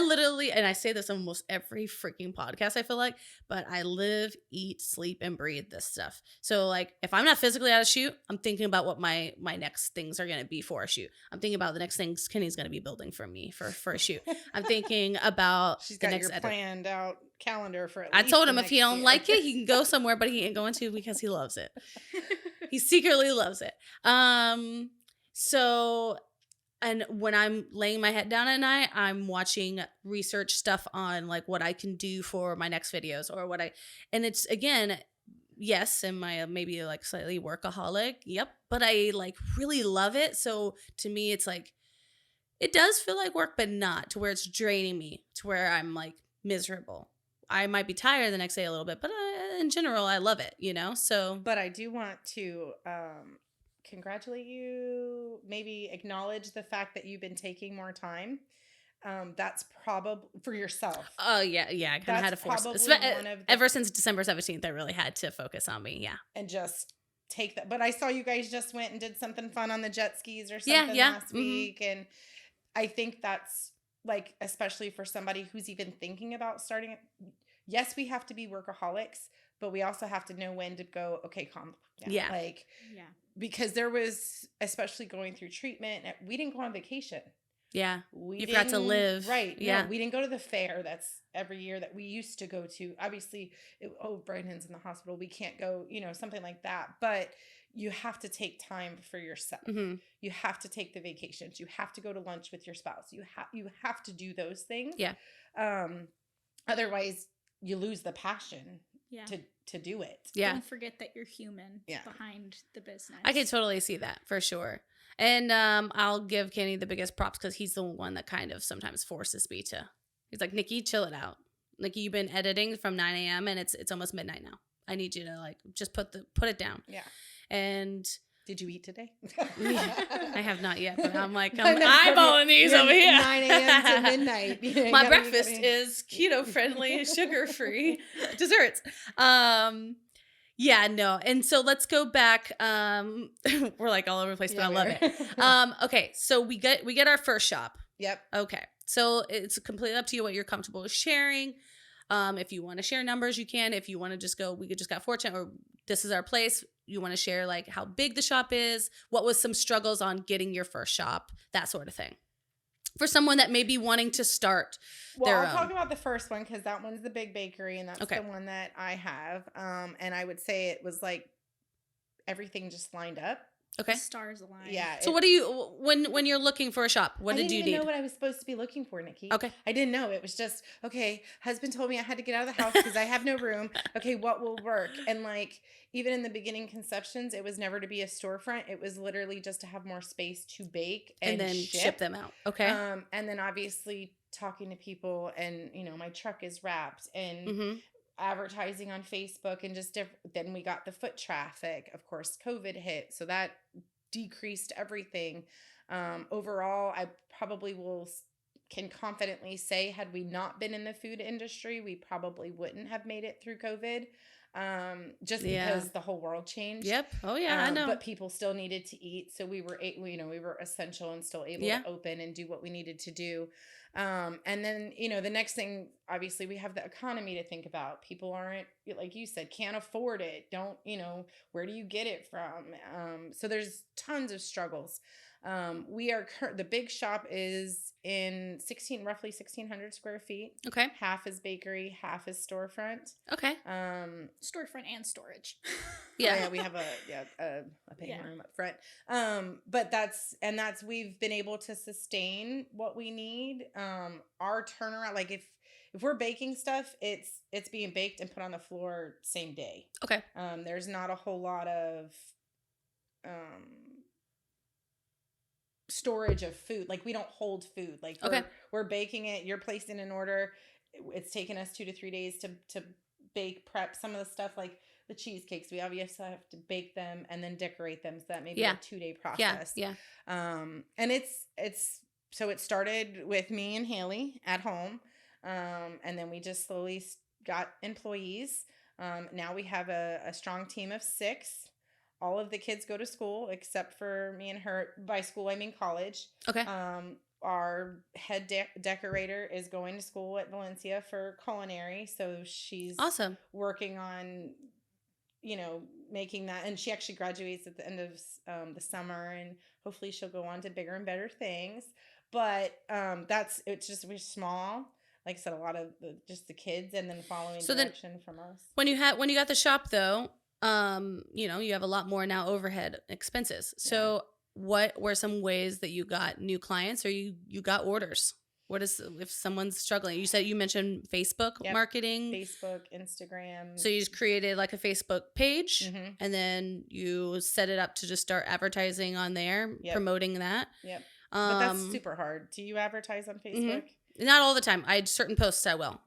literally, and I say this on almost every freaking podcast, I feel like, but I live, eat, sleep, and breathe this stuff. So like, if I'm not physically at a shoot, I'm thinking about what my next things are going to be for a shoot. I'm thinking about the next things Kenny's going to be building for me for a shoot. I'm thinking about she's got your planned out calendar for I told him if he don't like it, he can go somewhere, but he ain't going to because he loves it. He secretly loves it. And when I'm laying my head down at night, I'm watching research stuff on like what I can do for my next videos or and it's again, yes, am I maybe like slightly workaholic? Yep. But I like really love it. So to me, it's like, it does feel like work, but not to where it's draining me, to where I'm like miserable. I might be tired the next day a little bit, but in general, I love it, so. But I do want to, congratulate you, maybe acknowledge the fact that you've been taking more time. That's probably for yourself. Oh yeah. I kind of had to force ever since December 17th, I really had to focus on me. Yeah. And just take that. But I saw you guys just went and did something fun on the jet skis or something last week. And I think that's like, especially for somebody who's even thinking about starting it. Yes, we have to be workaholics, but we also have to know when to go, okay, calm down. Yeah. Because there was, especially going through treatment, we didn't go on vacation. Yeah. You forgot to live. Right. Yeah. No, we didn't go to the fair that's every year that we used to go to. Obviously, Brighton's in the hospital. We can't go, something like that. But you have to take time for yourself. Mm-hmm. You have to take the vacations. You have to go to lunch with your spouse. You have to do those things. Yeah. Otherwise, you lose the passion. Yeah. To do it. Yeah. Don't forget that you're human behind the business. I could totally see that for sure. And I'll give Kenny the biggest props because he's the one that kind of sometimes forces me to. He's like, Nikki, chill it out. Nikki, you've been editing from 9 a.m. and it's almost midnight now. I need you to like just put it down. Yeah. And did you eat today? I have not yet, but I'm like, I'm eyeballing these over here. 9 a.m. to midnight. My breakfast is keto friendly, sugar free desserts. Yeah, no. And so let's go back. We're like all over the place, but I love it. Okay, so we get our first shop. Yep. Okay. So it's completely up to you what you're comfortable with sharing. If you want to share numbers, you can. If you want to just go, we just got fortunate, or this is our place. You want to share like how big the shop is, what was some struggles on getting your first shop, that sort of thing. For someone that may be wanting to start well, I'll talk about the first one because that one's the big bakery and that's the one that I have. And I would say it was like everything just lined up. Okay. Stars align. Yeah. So what do you, when you're looking for a shop, what did you need? I didn't even know what I was supposed to be looking for, Nikki. Okay. I didn't know. It was just, okay, husband told me I had to get out of the house because I have no room. Okay, what will work? And like, even in the beginning conceptions, it was never to be a storefront. It was literally just to have more space to bake and then ship them out. Okay. And then obviously talking to people and, you know, my truck is wrapped and advertising on Facebook and just then we got the foot traffic. Of course, COVID hit. So that decreased everything. Overall, I probably can confidently say had we not been in the food industry, we probably wouldn't have made it through COVID. Just because the whole world changed. Yep. Oh yeah, I know. But people still needed to eat. So we were essential and still able to open and do what we needed to do. And then, you know, the next thing, obviously we have the economy to think about. People aren't, like you said, can't afford it. Don't, you know, where do you get it from? So there's tons of struggles. The big shop is in roughly 1,600 square feet. Okay. Half is bakery, half is storefront. Okay. Storefront and storage. Yeah. We have a paying room up front. But we've been able to sustain what we need. Our turnaround, like if we're baking stuff, it's being baked and put on the floor same day. Okay. There's not a whole lot of storage of food. Like we don't hold food. Like we're baking it, you're placing an order. It's taken us 2 to 3 days to bake, prep some of the stuff like the cheesecakes. We obviously have to bake them and then decorate them. So that may be a 2-day process. Yeah. And so it started with me and Haley at home. And then we just slowly got employees. Now we have a strong team of 6. All of the kids go to school except for me and her. By school, I mean college. Okay. Our head decorator is going to school at Valencia for culinary. So she's awesome working on, you know, making that. And she actually graduates at the end of the summer. And hopefully she'll go on to bigger and better things. But we're small. Like I said, a lot of just the kids and then following direction from us. When you got the shop though, you know, you have a lot more now overhead expenses. So what were some ways that you got new clients or you got orders? What is, if someone's struggling? You mentioned Facebook marketing. Facebook, Instagram. So you just created like a Facebook page and then you set it up to just start advertising on there, promoting that. Yep. But that's super hard. Do you advertise on Facebook? Not all the time. I had certain posts I will.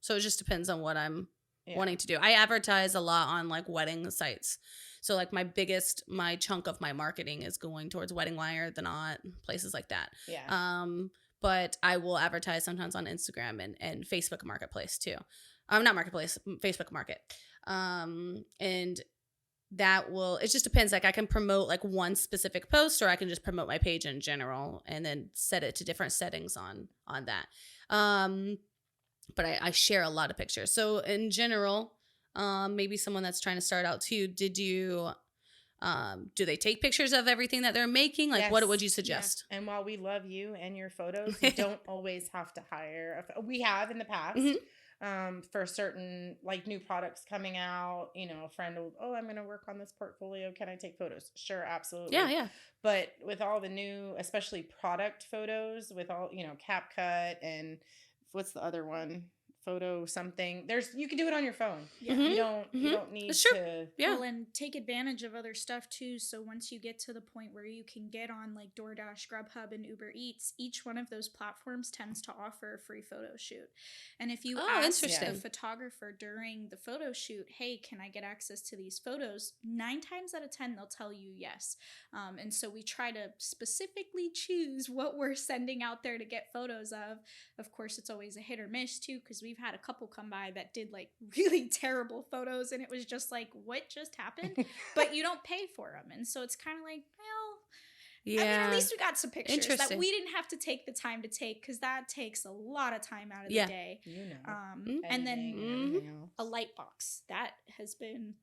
So it just depends on what I'm wanting to do. I advertise a lot on like wedding sites. So like my chunk of my marketing is going towards Wedding Wire, The Knot, places like that. Yeah. But I will advertise sometimes on Instagram and Facebook Marketplace too. Not Marketplace, Facebook Market. And it just depends. Like I can promote like one specific post or I can just promote my page in general and then set it to different settings on that. But I share a lot of pictures. So in general, maybe someone that's trying to start out too, did you, do they take pictures of everything that they're making? Like what would you suggest? Yeah. And while we love you and your photos, you don't always have to hire. We have in the past. For certain like new products coming out, you know, a friend will, I'm going to work on this portfolio. Can I take photos? Sure. Absolutely. Yeah. But with all the new, especially product photos with all, you know, CapCut and what's the other one? photo something. You can do it on your phone. Yeah. You don't need That's true. to. Yeah. Well, and take advantage of other stuff too. So once you get to the point where you can get on like DoorDash, Grubhub, and Uber Eats, each one of those platforms tends to offer a free photo shoot. And if you ask the photographer during the photo shoot, hey, can I get access to these photos? 9 times out of 10, they'll tell you yes. And so we try to specifically choose what we're sending out there to get photos of. Of course, it's always a hit or miss too, because we've had a couple come by that did like really terrible photos, and it was just like, what just happened? But you don't pay for them, and so it's kind of like, well, yeah. I mean, at least we got some pictures that we didn't have to take the time to take, because that takes a lot of time out of the day. And then a light box that has been.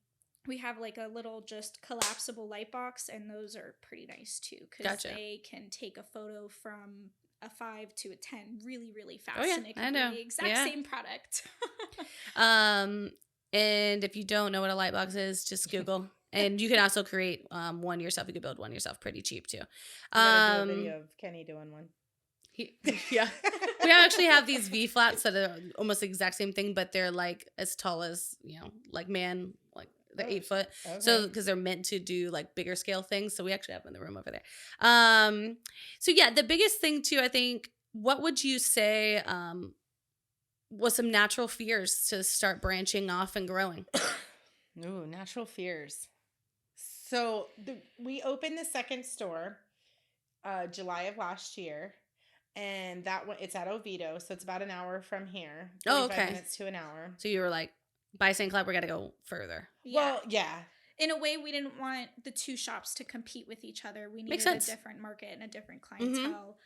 We have like a little just collapsible light box, and those are pretty nice too, because they can take a photo from a 5 to a 10 really, really fast. And it can be the exact same product. And if you don't know what a light box is, just Google. And you can also create one yourself. You can build one yourself pretty cheap too. You gotta do a video of Kenny doing one. Yeah. We actually have these V flats that are almost the exact same thing, but they're like as tall as, like man, like they're 8 foot. Okay. So, because they're meant to do like bigger scale things. So we actually have them in the room over there. So yeah, the biggest thing too, I think, what would you say was some natural fears to start branching off and growing? Ooh, natural fears. So we opened the second store July of last year, and that one, it's at Oviedo, so it's about an hour from here. 45 minutes to an hour. So you were like, by St. Cloud, we got to go further. Yeah. Well, yeah. In a way, we didn't want the two shops to compete with each other. We needed a different market and a different clientele.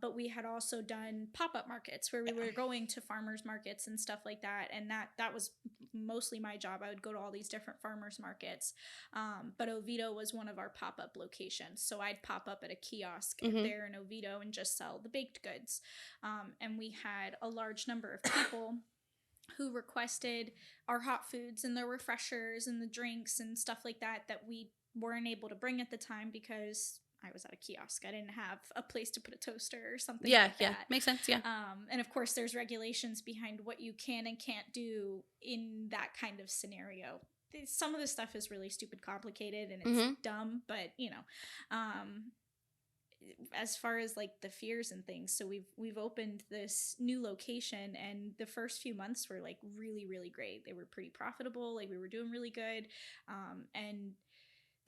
But we had also done pop-up markets where we were going to farmers markets and stuff like that. And that was mostly my job. I would go to all these different farmers markets. But Oviedo was one of our pop-up locations. So I'd pop up at a kiosk there in Oviedo and just sell the baked goods. And we had a large number of people who requested our hot foods and their refreshers and the drinks and stuff like that we weren't able to bring at the time because I was at a kiosk. I didn't have a place to put a toaster or something like that. Yeah, makes sense, yeah. And of course, there's regulations behind what you can and can't do in that kind of scenario. Some of the stuff is really stupid complicated and it's dumb, but, as far as like the fears and things, so we've opened this new location, and the first few months were like really, really great. They were pretty profitable, like we were doing really good, and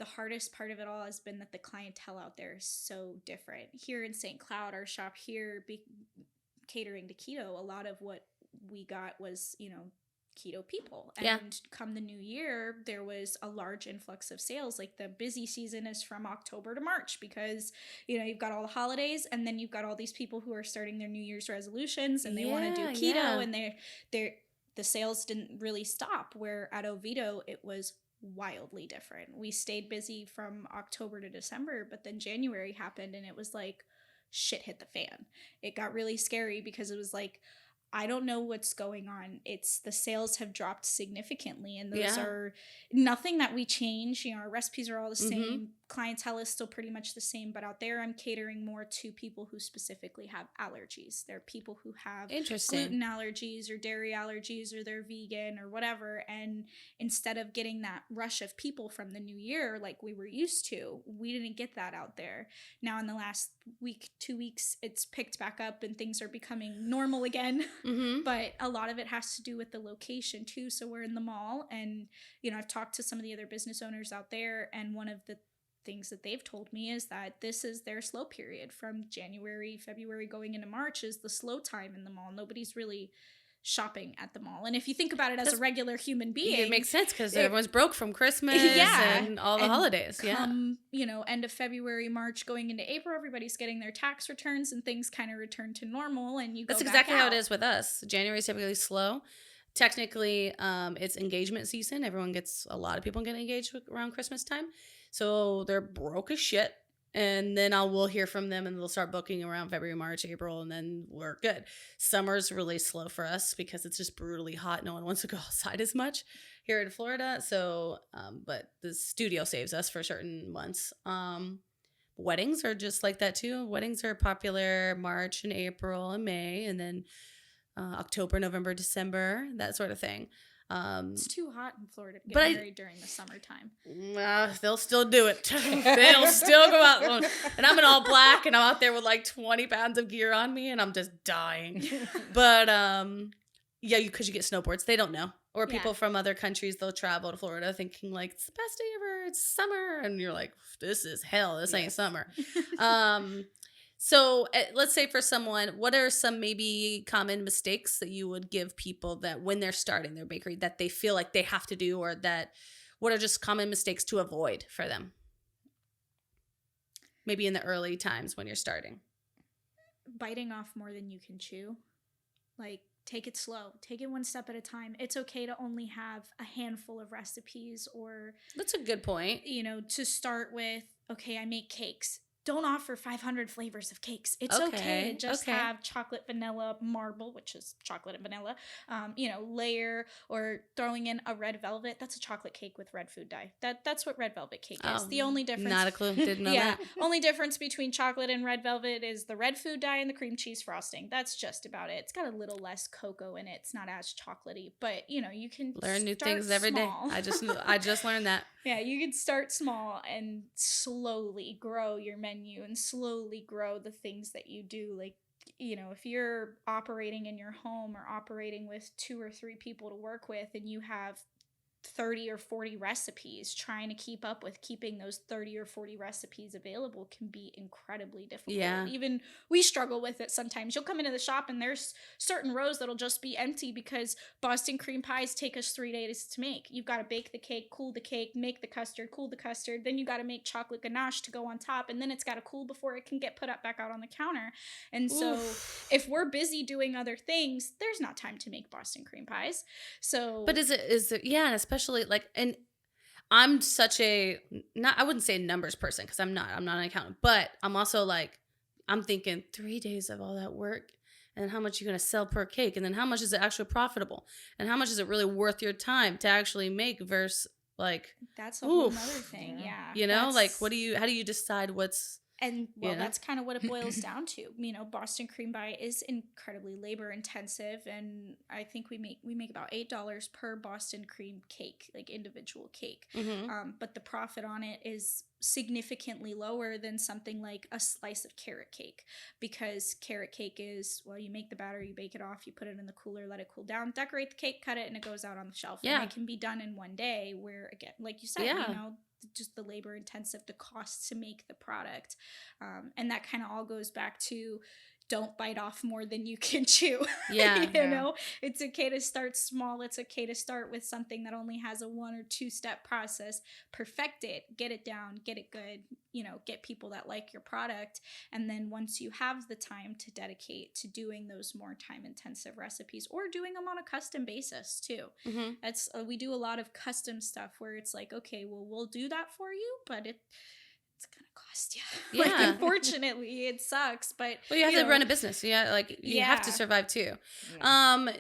the hardest part of it all has been that the clientele out there is so different. Here in St. Cloud, our shop here, catering to keto, a lot of what we got was keto people. And come the new year, there was a large influx of sales. Like the busy season is from October to March because, you've got all the holidays, and then you've got all these people who are starting their New Year's resolutions and they want to do keto, and the sales didn't really stop. Where at Oviedo, it was wildly different. We stayed busy from October to December, but then January happened and it was like shit hit the fan. It got really scary because it was like, I don't know what's going on. The sales have dropped significantly, and those are nothing that we change. Our recipes are all the same. Clientele is still pretty much the same, but out there I'm catering more to people who specifically have allergies. They're people who have gluten allergies or dairy allergies, or they're vegan or whatever. And instead of getting that rush of people from the new year like we were used to, we didn't get that out there. Now in the last week, 2 weeks, it's picked back up and things are becoming normal again. But a lot of it has to do with the location too. So we're in the mall, and I've talked to some of the other business owners out there, and one of the things that they've told me is that this is their slow period from January, February going into March is the slow time in the mall. Nobody's really shopping at the mall. And if you think about it as a regular human being, it makes sense because everyone's broke from Christmas and all the holidays. End of February, March, going into April, everybody's getting their tax returns and things kind of return to normal, and you go That's exactly how it is with us. January is typically slow. Technically, it's engagement season. A lot of people get engaged around Christmas time. So they're broke as shit. And then we'll hear from them and they'll start booking around February, March, April, and then we're good. Summer's really slow for us because it's just brutally hot. No one wants to go outside as much here in Florida. So, but the studio saves us for certain months. Weddings are just like that too. Weddings are popular March and April and May. And then October, November, December, that sort of thing. It's too hot in Florida to get married during the summertime. They'll still do it. They'll still go out. And I'm in all black and I'm out there with like 20 pounds of gear on me and I'm just dying. But yeah, because you get snowboards. They don't know. Or people from other countries, they'll travel to Florida thinking like, it's the best day ever. It's summer. And you're like, this is hell. This ain't summer. So let's say for someone, what are some maybe common mistakes that you would give people that when they're starting their bakery that they feel like they have to do, or that what are just common mistakes to avoid for them? Maybe in the early times when you're starting. Biting off more than you can chew. Like, take it slow. Take it one step at a time. It's okay to only have a handful of recipes, or... That's a good point. You know, to start with, okay, I make cakes. Don't offer 500 flavors of cakes. It's okay to just have chocolate, vanilla, marble, which is chocolate and vanilla, layer, or throwing in a red velvet. That's a chocolate cake with red food dye. That's what red velvet cake is. The only difference. Not a clue. Didn't know that. Only difference between chocolate and red velvet is the red food dye and the cream cheese frosting. That's just about it. It's got a little less cocoa in it. It's not as chocolatey, but you can learn new things every day. I just learned that. Yeah, you can start small and slowly grow your menu and slowly grow the things that you do. Like, if you're operating in your home or operating with 2 or 3 people to work with and you have 30 or 40 recipes, trying to keep up with keeping those 30 or 40 recipes available can be incredibly difficult. Yeah. Even we struggle with it sometimes. You'll come into the shop and there's certain rows that'll just be empty because Boston cream pies take us 3 days to make. You've got to bake the cake, cool the cake, make the custard, cool the custard. Then you got to make chocolate ganache to go on top, and then it's got to cool before it can get put up back out on the counter. And so if we're busy doing other things, there's not time to make Boston cream pies. So, but is it yeah, especially like, and I'm such I wouldn't say a numbers person because I'm not an accountant, but I'm also like, I'm thinking 3 days of all that work and how much you're going to sell per cake. And then how much is it actually profitable? And how much is it really worth your time to actually make versus like, that's a whole other thing. Yeah. Like, how do you decide what's, and that's kind of what it boils down to. Boston cream pie is incredibly labor intensive, and I think we make about $8 per Boston cream cake, like individual cake. But the profit on it is significantly lower than something like a slice of carrot cake, because carrot cake is, you make the batter, you bake it off, you put it in the cooler, let it cool down, decorate the cake, cut it, and it goes out on the shelf. And it can be done in one day, where again, like you said, just the labor intensive, the cost to make the product. And that kind of all goes back to don't bite off more than you can chew. It's okay to start small. It's okay to start with something that only has a 1 or 2 step process. Perfect it, get it down, get it good, get people that like your product. And then once you have the time to dedicate to doing those more time intensive recipes, or doing them on a custom basis too. That's we do a lot of custom stuff where it's like, okay, well, we'll do that for you, but it's gonna cost you. Like, unfortunately, it sucks, but you have to run a business. You have to survive too.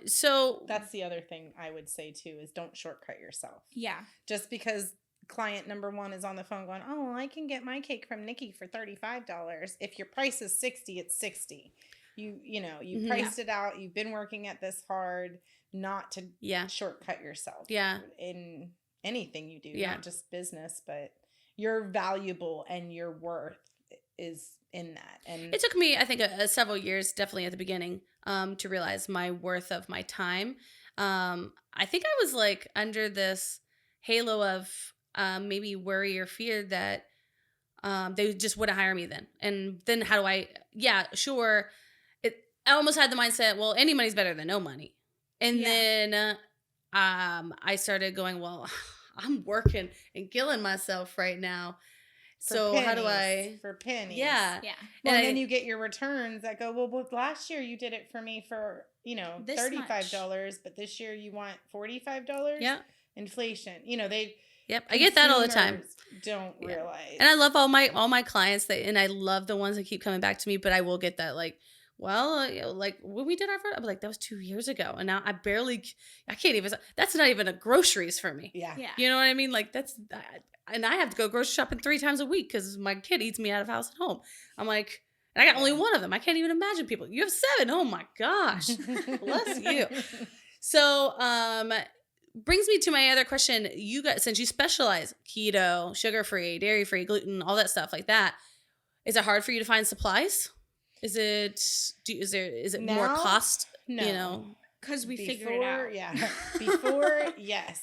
So that's the other thing I would say too, is don't shortcut yourself. Yeah. Just because client number 1 is on the phone going, oh, I can get my cake from Nikki for $35. If your price is $60, it's $60. You priced it out. You've been working at this hard, not to shortcut yourself. Yeah. In anything you do, not just business, but you're valuable and your worth is in that. And it took me, I think, several years, definitely at the beginning, to realize my worth of my time. I think I was like under this halo of maybe worry or fear that they just wouldn't hire me then. And then how do I, sure. I almost had the mindset, well, any money's better than no money. And then I started going, well, I'm working and killing myself right now. So pennies, how do I? For pennies. Yeah. Well, and then you get your returns that go, well, last year you did it for me for, $35, but this year you want $45? Yeah. Inflation. I get that all the time. Don't realize. And I love all my clients and I love the ones that keep coming back to me, but I will get that like, well, like when we did our first, I was like, that was 2 years ago. And now I can't even, that's not even a groceries for me. Yeah. You know what I mean? Like and I have to go grocery shopping 3 times a week because my kid eats me out of house and home. I'm like, And I got only one of them. I can't even imagine people. You have 7. Oh my gosh. Bless you. So, brings me to my other question. You guys, since you specialize keto, sugar-free, dairy-free, gluten, all that stuff like that, is it hard for you to find supplies? Is it now, more cost? No. You know, because we figured it out. Yeah. Before, yes.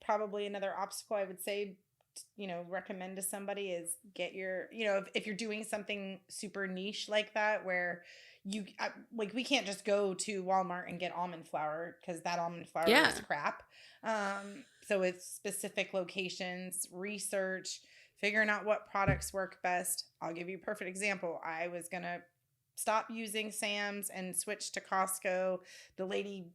Probably another obstacle I would say, recommend to somebody is get your, if you're doing something super niche like that, where we can't just go to Walmart and get almond flour, because that almond flour is crap. So it's specific locations, research, figuring out what products work best. I'll give you a perfect example. I was going to stop using Sam's and switch to Costco. The lady,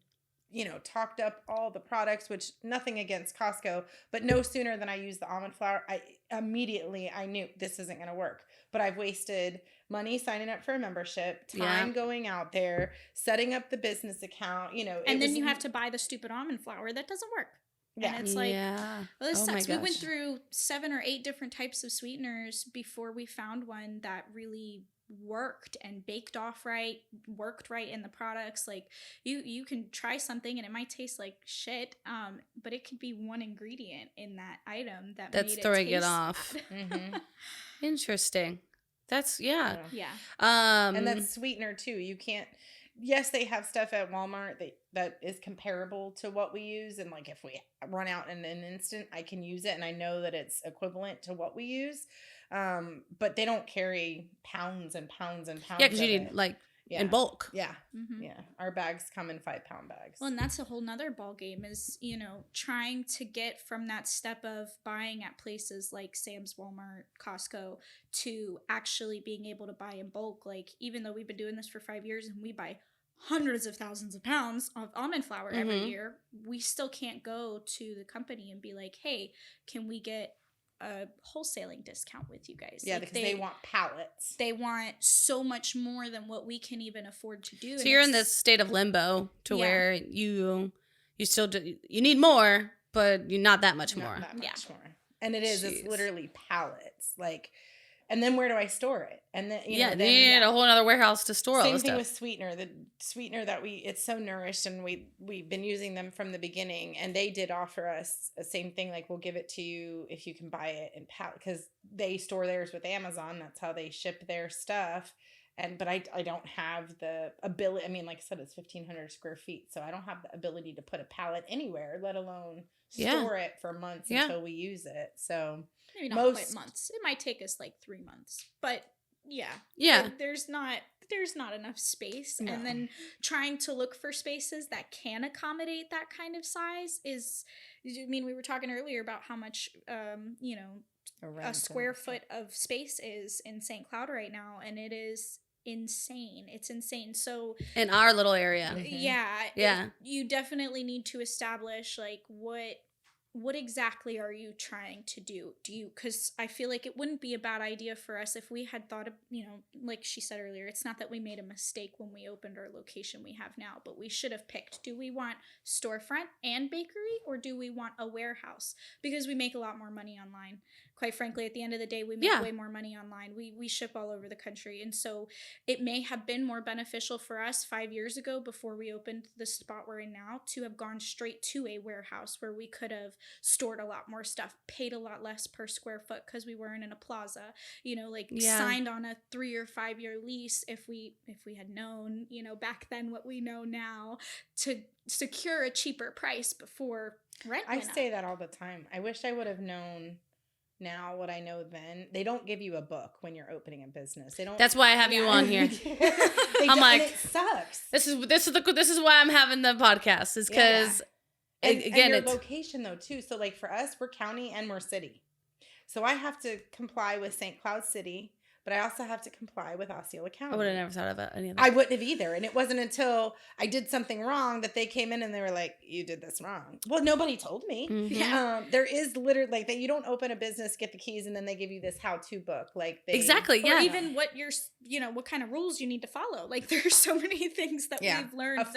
talked up all the products, which nothing against Costco, but no sooner than I used the almond flour, I knew this isn't going to work. But I've wasted money signing up for a membership, time going out there, setting up the business account, And then you have to buy the stupid almond flour that doesn't work. Yeah. And it's like, well, this sucks. We went through 7 or 8 different types of sweeteners before we found one that really worked and baked off right, worked right in the products. Like you can try something and it might taste like shit, but it could be one ingredient in that item that's made throwing it it off. Interesting. That's yeah. And that's sweetener too. You can't. Yes, they have stuff at Walmart that is comparable to what we use, and like if we run out in an instant, I can use it, and I know that it's equivalent to what we use. But they don't carry pounds and pounds and pounds. Yeah, because you need in bulk. Yeah, yeah. Our bags come in 5-pound bags. Well, and that's a whole nother ball game. Is trying to get from that step of buying at places like Sam's, Walmart, Costco to actually being able to buy in bulk. Like even though we've been doing this for 5 years and we buy hundreds of thousands of pounds of almond flour every year, we still can't go to the company and be like, hey, can we get a wholesaling discount with you guys? Yeah, because they want pallets. They want so much more than what we can even afford to do. So you're in this state of limbo to where you still you need more, but you're not that much more. Not that much more. And it's literally pallets. And then where do I store it? And then you need a whole other warehouse to store all this stuff. Same thing with sweetener. The sweetener that it's so nourished, and we've been using them from the beginning. And they did offer us the same thing, like we'll give it to you if you can buy it in pallet, because they store theirs with Amazon. That's how they ship their stuff. But I don't have the ability. I mean, like I said, it's 1,500 square feet, so I don't have the ability to put a pallet anywhere, let alone store it for months until we use it. So maybe not quite months. It might take us like 3 months, but there's not enough space. No. And then trying to look for spaces that can accommodate that kind of size is. I mean, we were talking earlier about how much a square foot of space is in St. Cloud right now, and it is insane. It's insane. So in our little area, you definitely need to establish like what exactly are you trying to do? Because I feel like it wouldn't be a bad idea for us if we had thought of, like she said earlier, it's not that we made a mistake when we opened our location we have now, but we should have picked, do we want storefront and bakery, or do we want a warehouse? Because we make a lot more money online. Quite frankly, at the end of the day, we make way more money online. We ship all over the country. And so it may have been more beneficial for us 5 years ago, before we opened the spot we're in now, to have gone straight to a warehouse where we could have stored a lot more stuff, paid a lot less per square foot because we weren't in a plaza, signed on a 3 or 5 year lease if we had known, back then what we know now, to secure a cheaper price before rent went up. I say that all the time. I wish I would have known now what I know then. They don't give you a book when you're opening a business. They don't. That's why I have you on here. I'm like, it sucks. This is why I'm having the podcast, is because and your location though too. So like for us, we're county and we're city. So I have to comply with St. Cloud City, but I also have to comply with Osceola County. I would have never thought about any of that. I wouldn't have either. And it wasn't until I did something wrong that they came in and they were like, you did this wrong. Well, nobody told me. Mm-hmm. There is literally like that. You don't open a business, get the keys, and then they give you this how-to book. Exactly. Or even what what kind of rules you need to follow. Like there's so many things that we've learned.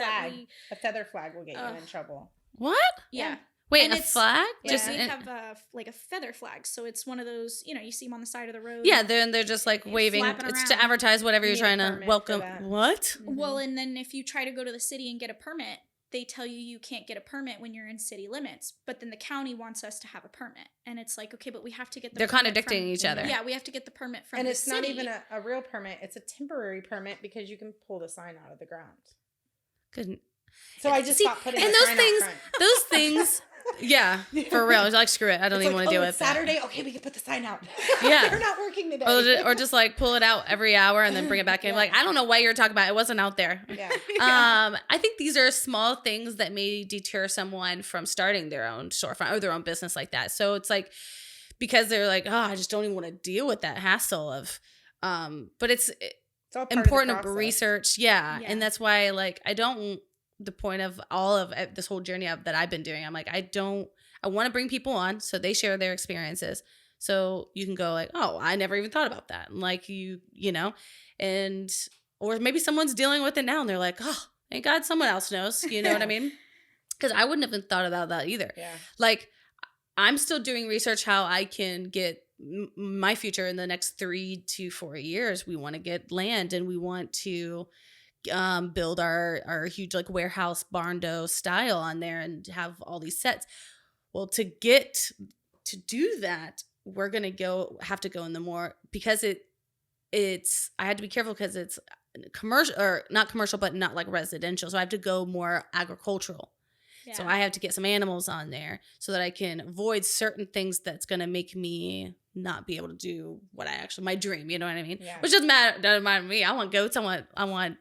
A feather flag will get you in trouble. What? Yeah. Wait, And a flag? Yeah, Just we have like a feather flag. So it's one of those, you see them on the side of the road. Yeah, they're just like waving. It's to advertise whatever you're trying to welcome. What? Mm-hmm. Well, and then if you try to go to the city and get a permit, they tell you can't get a permit when you're in city limits. But then the county wants us to have a permit. And it's like, okay, but we have to get the They're contradicting each other. Yeah, we have to get the permit from the city. And it's not even a real permit. It's a temporary permit because you can pull the sign out of the ground. Couldn't. So I just stopped putting and those things, yeah, for real. It's like, screw it. I don't even want to deal with Saturday. that. Okay, we can put the sign out. Yeah. They're not working today. Or just like pull it out every hour and then bring it back in. Like, I don't know what you're talking about. It wasn't out there. Yeah. I think these are small things that may deter someone from starting their own storefront or their own business like that. So it's like, because they're like, oh, I just don't even want to deal with that hassle of, but it's all important to research. Yeah. And that's why, like, the point of all of this whole journey that I've been doing, I'm like, I want to bring people on so they share their experiences. So you can go like, oh, I never even thought about that. And like you know, and, or maybe someone's dealing with it now and they're like, oh, thank God someone else knows. You know what I mean? Because I wouldn't have even thought about that either. Yeah. Like, I'm still doing research how I can get my future in the next 3 to 4 years. We want to get land and we want to build our huge like warehouse barn dough style on there and have all these sets. Well, to do that, we're gonna have to go in the more, because it's I had to be careful because it's commercial, or not commercial, but not like residential. So I have to go more agricultural. Yeah. So I have to get some animals on there so that I can avoid certain things that's gonna make me not be able to do what my dream, you know what I mean? Yeah. Which doesn't matter to me. I want goats, I want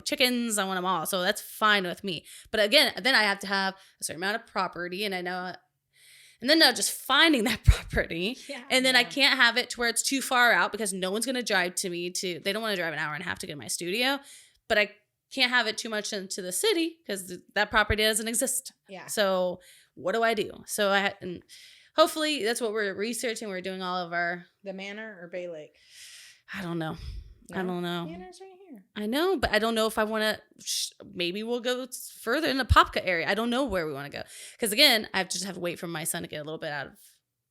chickens, I want them all. So that's fine with me. But again, then I have to have a certain amount of property, and then just finding that property. Yeah. And then I can't have it to where it's too far out because no one's gonna drive to me they don't want to drive an hour and a half to get to my studio. But I can't have it too much into the city because that property doesn't exist. Yeah. So what do I do? So and hopefully that's what we're researching. We're doing all of the Manor or Bay Lake. I don't know. No? I don't know. Manor's right here. I know, but I don't know if I want to. Maybe we'll go further in the Popka area. I don't know where we want to go because again, I just have to wait for my son to get a little bit out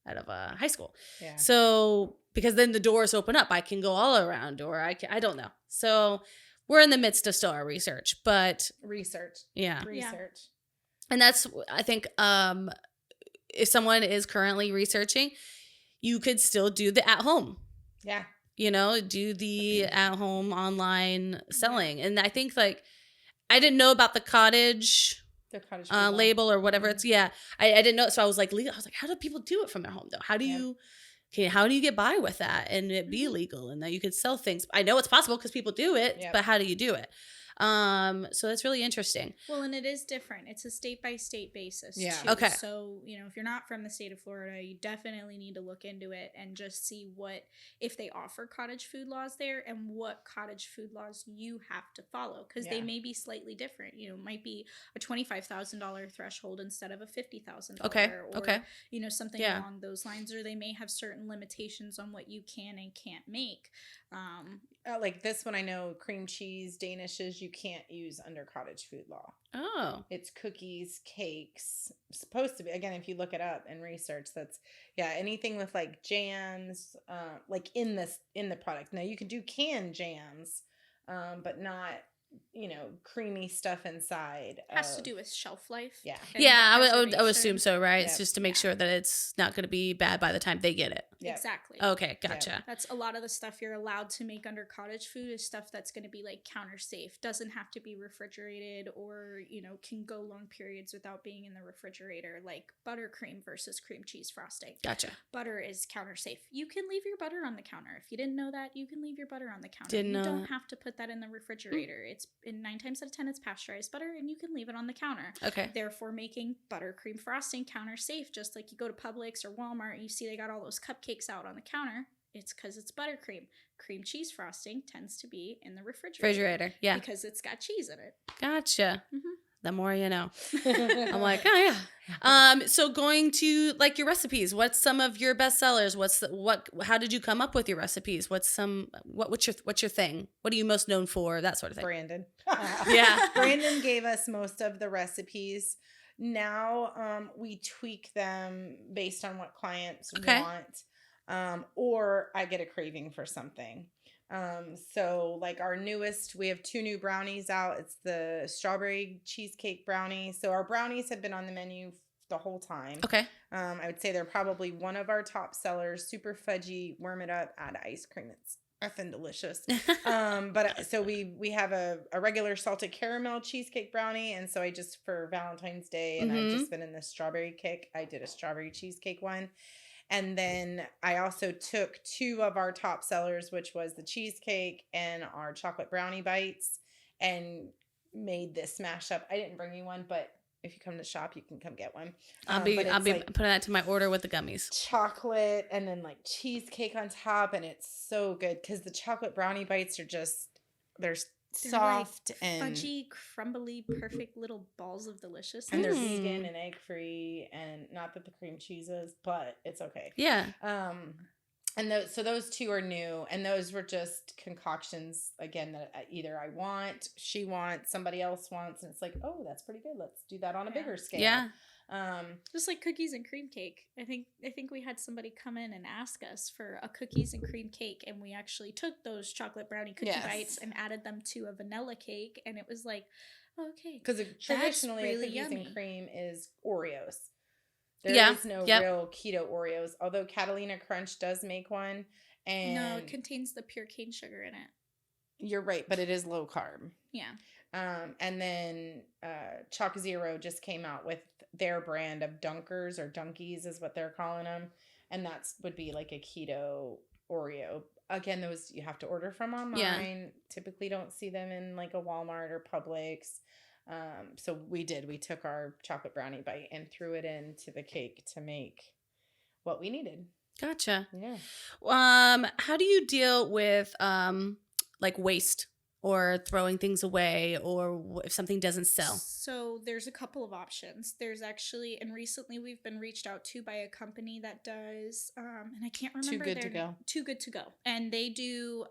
of high school. Yeah. So because then the doors open up, I can go all around, or I don't know. So we're in the midst of still our research, but research. And that's, I think, if someone is currently researching, you could still do the at home. Yeah. Do the at home online selling. And I think like, I didn't know about the cottage label or whatever it's. Yeah. I didn't know. So I was like, how do people do it from their home though? How do you get by with that and it be legal and that you could sell things? I know it's possible because people do it, but how do you do it? So that's really interesting. Well, and it is different. It's a state by state basis. Yeah. Too. Okay. So, if you're not from the state of Florida, you definitely need to look into it and just see if they offer cottage food laws there and what cottage food laws you have to follow. Because they may be slightly different. It might be a $25,000 threshold instead of a $50,000. Okay. Or, something along those lines. Or they may have certain limitations on what you can and can't make. Like this one, I know cream cheese, Danishes, you can't use under cottage food law. Oh. It's cookies, cakes, supposed to be. Again, if you look it up and research, that's, anything with like jams, like in the product. Now you can do canned jams, but not, creamy stuff inside. Has to do with shelf life. Yeah. I would assume so, right? Yep. It's just to make sure that it's not going to be bad by the time they get it. Yep. Exactly. Okay, gotcha. Yep. That's a lot of the stuff you're allowed to make under cottage food is stuff that's going to be like counter safe. Doesn't have to be refrigerated or, can go long periods without being in the refrigerator, like buttercream versus cream cheese frosting. Gotcha. Butter is counter safe. You can leave your butter on the counter. If you didn't know that, you can leave your butter on the counter. You don't have to put that in the refrigerator. It's in 9 times out of 10 it's pasteurized butter and you can leave it on the counter. Okay. Therefore making buttercream frosting counter safe. Just like you go to Publix or Walmart and you see they got all those cupcakes out on the counter. It's because it's buttercream. Cream cheese frosting tends to be in the refrigerator. Yeah. Because it's got cheese in it. Gotcha. Mm-hmm. The more you know. I'm like, oh yeah. So going to like your recipes, what's some of your best sellers? How did you come up with your recipes? What's your thing? What are you most known for? That sort of thing. Brandon. Yeah. Brandon gave us most of the recipes. Now, we tweak them based on what clients want, or I get a craving for something. So like our newest, we have 2 new brownies out. It's the strawberry cheesecake brownie. So our brownies have been on the menu the whole time. Okay. I would say they're probably one of our top sellers. Super fudgy, warm it up, add ice cream. It's effing delicious. But so we have a regular salted caramel cheesecake brownie, and so I just, for Valentine's Day, and I've just been in the strawberry kick, I did a strawberry cheesecake one. And then I also took 2 of our top sellers, which was the cheesecake and our chocolate brownie bites, and made this mashup. I didn't bring you one, but if you come to the shop, you can come get one. I'll be like, putting that to my order with the gummies. Chocolate and then like cheesecake on top, and it's so good because the chocolate brownie bites are just, they're soft like and fudgy, crumbly, perfect little balls of deliciousness. And they're vegan and egg free, and not that the cream cheese is, but it's okay. Yeah. And those 2 are new, and those were just concoctions, again, that either I want, she wants, somebody else wants, and it's like, oh, that's pretty good. Let's do that on a bigger scale. Yeah. Just like cookies and cream cake. I think we had somebody come in and ask us for a cookies and cream cake, and we actually took those chocolate brownie cookie bites and added them to a vanilla cake, and it was like, okay. Because traditionally, really cookies yummy. and cream is Oreos. There is no Yep. real keto Oreos, although Catalina Crunch does make one. And no, it contains the pure cane sugar in it. You're right, but it is low carb. Yeah. And then Chalk Zero just came out with their brand of Dunkers, or Dunkies is what they're calling them. And that would be like a keto Oreo. Again, those you have to order from online. Yeah. Typically don't see them in like a Walmart or Publix. So we took our chocolate brownie bite and threw it into the cake to make what we needed. Gotcha. Yeah. How do you deal with like waste or throwing things away, or if something doesn't sell? So there's a couple of options. There's actually, and recently we've been reached out to by a company that does, and I can't remember. Too Good to Go. Too Good to Go. And they do,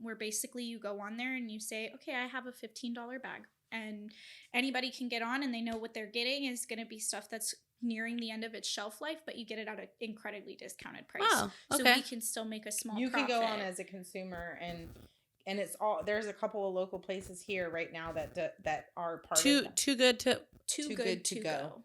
where basically you go on there and you say, okay, I have a $15 bag. And anybody can get on, and they know what they're getting is going to be stuff that's nearing the end of its shelf life, but you get it at an incredibly discounted price. Oh, okay. So we can still make a small You profit. can go on as a consumer, and it's all, there's a couple of local places here right now that are part of that. Too good to go.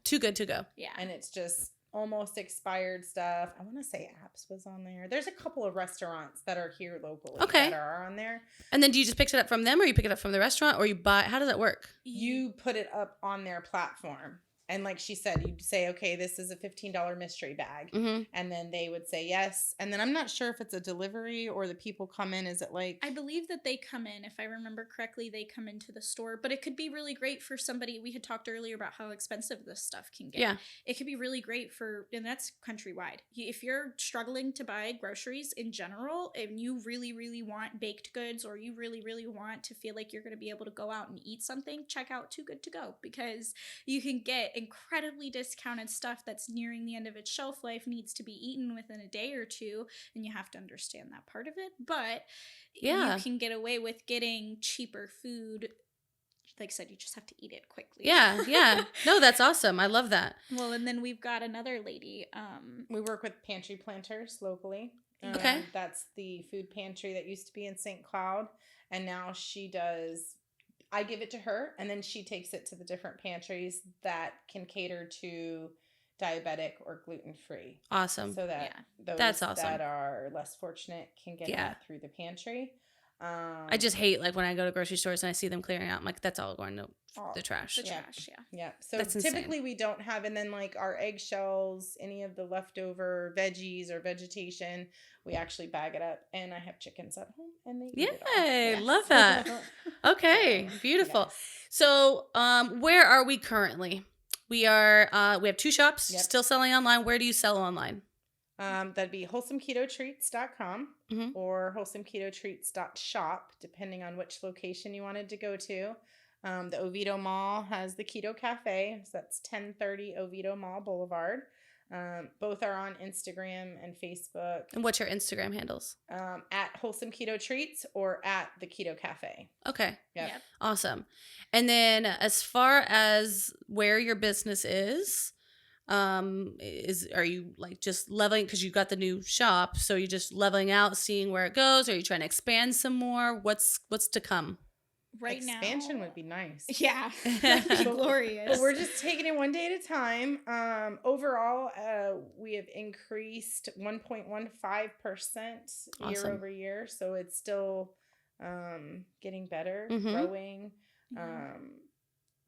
Too good to go. Yeah. And it's just almost expired stuff. I want to say Apps was on there. There's a couple of restaurants that are here locally that are on there. And then do you just pick it up from them, or you pick it up from the restaurant, or you buy? How does that work? You put it up on their platform. And like she said, you'd say, okay, this is a $15 mystery bag. Mm-hmm. And then they would say yes. And then I'm not sure if it's a delivery or the people come in. Is it like... I believe that they come in. If I remember correctly, they come into the store. But it could be really great for somebody. We had talked earlier about how expensive this stuff can get. Yeah. It could be really great for, and that's countrywide. If you're struggling to buy groceries in general, and you really, really want baked goods, or you really, really want to feel like you're going to be able to go out and eat something, check out Too Good to Go, because you can get incredibly discounted stuff that's nearing the end of its shelf life, needs to be eaten within a day or two, and you have to understand that part of it. But you can get away with getting cheaper food. Like I said, you just have to eat it quickly. Yeah. No, that's awesome. I love that. Well, and then we've got another lady. We work with Pantry Planters locally. Okay. That's the food pantry that used to be in St. Cloud. And now she does... I give it to her, and then she takes it to the different pantries that can cater to diabetic or gluten-free. Awesome. So that those that's awesome. that are less fortunate can get that through the pantry. I just hate like when I go to grocery stores and I see them clearing out. I'm like, that's all going to the trash. Yeah. So that's typically insane. we don't have, and then like our eggshells, any of the leftover veggies or vegetation, we actually bag it up. And I have chickens at home, and they eat it all. Yay, Yes. love that. Okay, beautiful. Yes. So, where are we currently? We are. We have 2 shops still selling online. Where do you sell online? That'd be wholesomeketotreats.com or wholesomeketotreats.shop, depending on which location you wanted to go to. The Oviedo Mall has the Keto Cafe, so that's 1030 Oviedo Mall Boulevard. Both are on Instagram and Facebook. And what's your Instagram handles? At Wholesome Keto Treats or at the Keto Cafe. Okay. Yep. Awesome. And then as far as where your business is are you like just leveling because you got the new shop, so you're just leveling out, seeing where it goes? Or are you trying to expand some more? What's to come? Right now, expansion would be nice. Yeah, that'd be glorious. But we're just taking it one day at a time. Overall, we have increased 1.15% year over year, so it's still getting better, growing,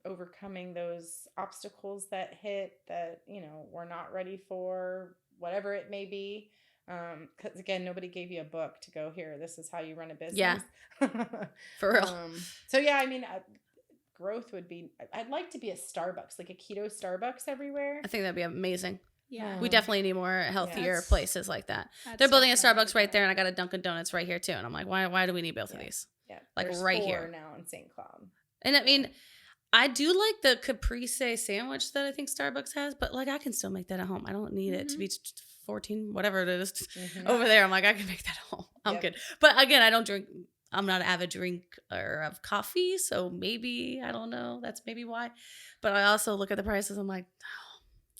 overcoming those obstacles that hit that we're not ready for, whatever it may be. Because again, nobody gave you a book to go here. This is how you run a business. Yeah, for real. So yeah, I mean, growth would be. I'd like to be a Starbucks, like a keto Starbucks everywhere. I think that'd be amazing. Yeah, we definitely need more healthier places like that. They're building a Starbucks right there, and I got a Dunkin' Donuts right here too. And I'm like, why do we need both of these? Yeah, like there's right 4 here now in St. Cloud. And I mean, I do like the caprese sandwich that I think Starbucks has, but like I can still make that at home. I don't need it to be 14, whatever it is over there. I'm like, I can make that at home. I'm good. But again, I'm not an avid drinker of coffee, so maybe, I don't know, that's maybe why. But I also look at the prices, I'm like,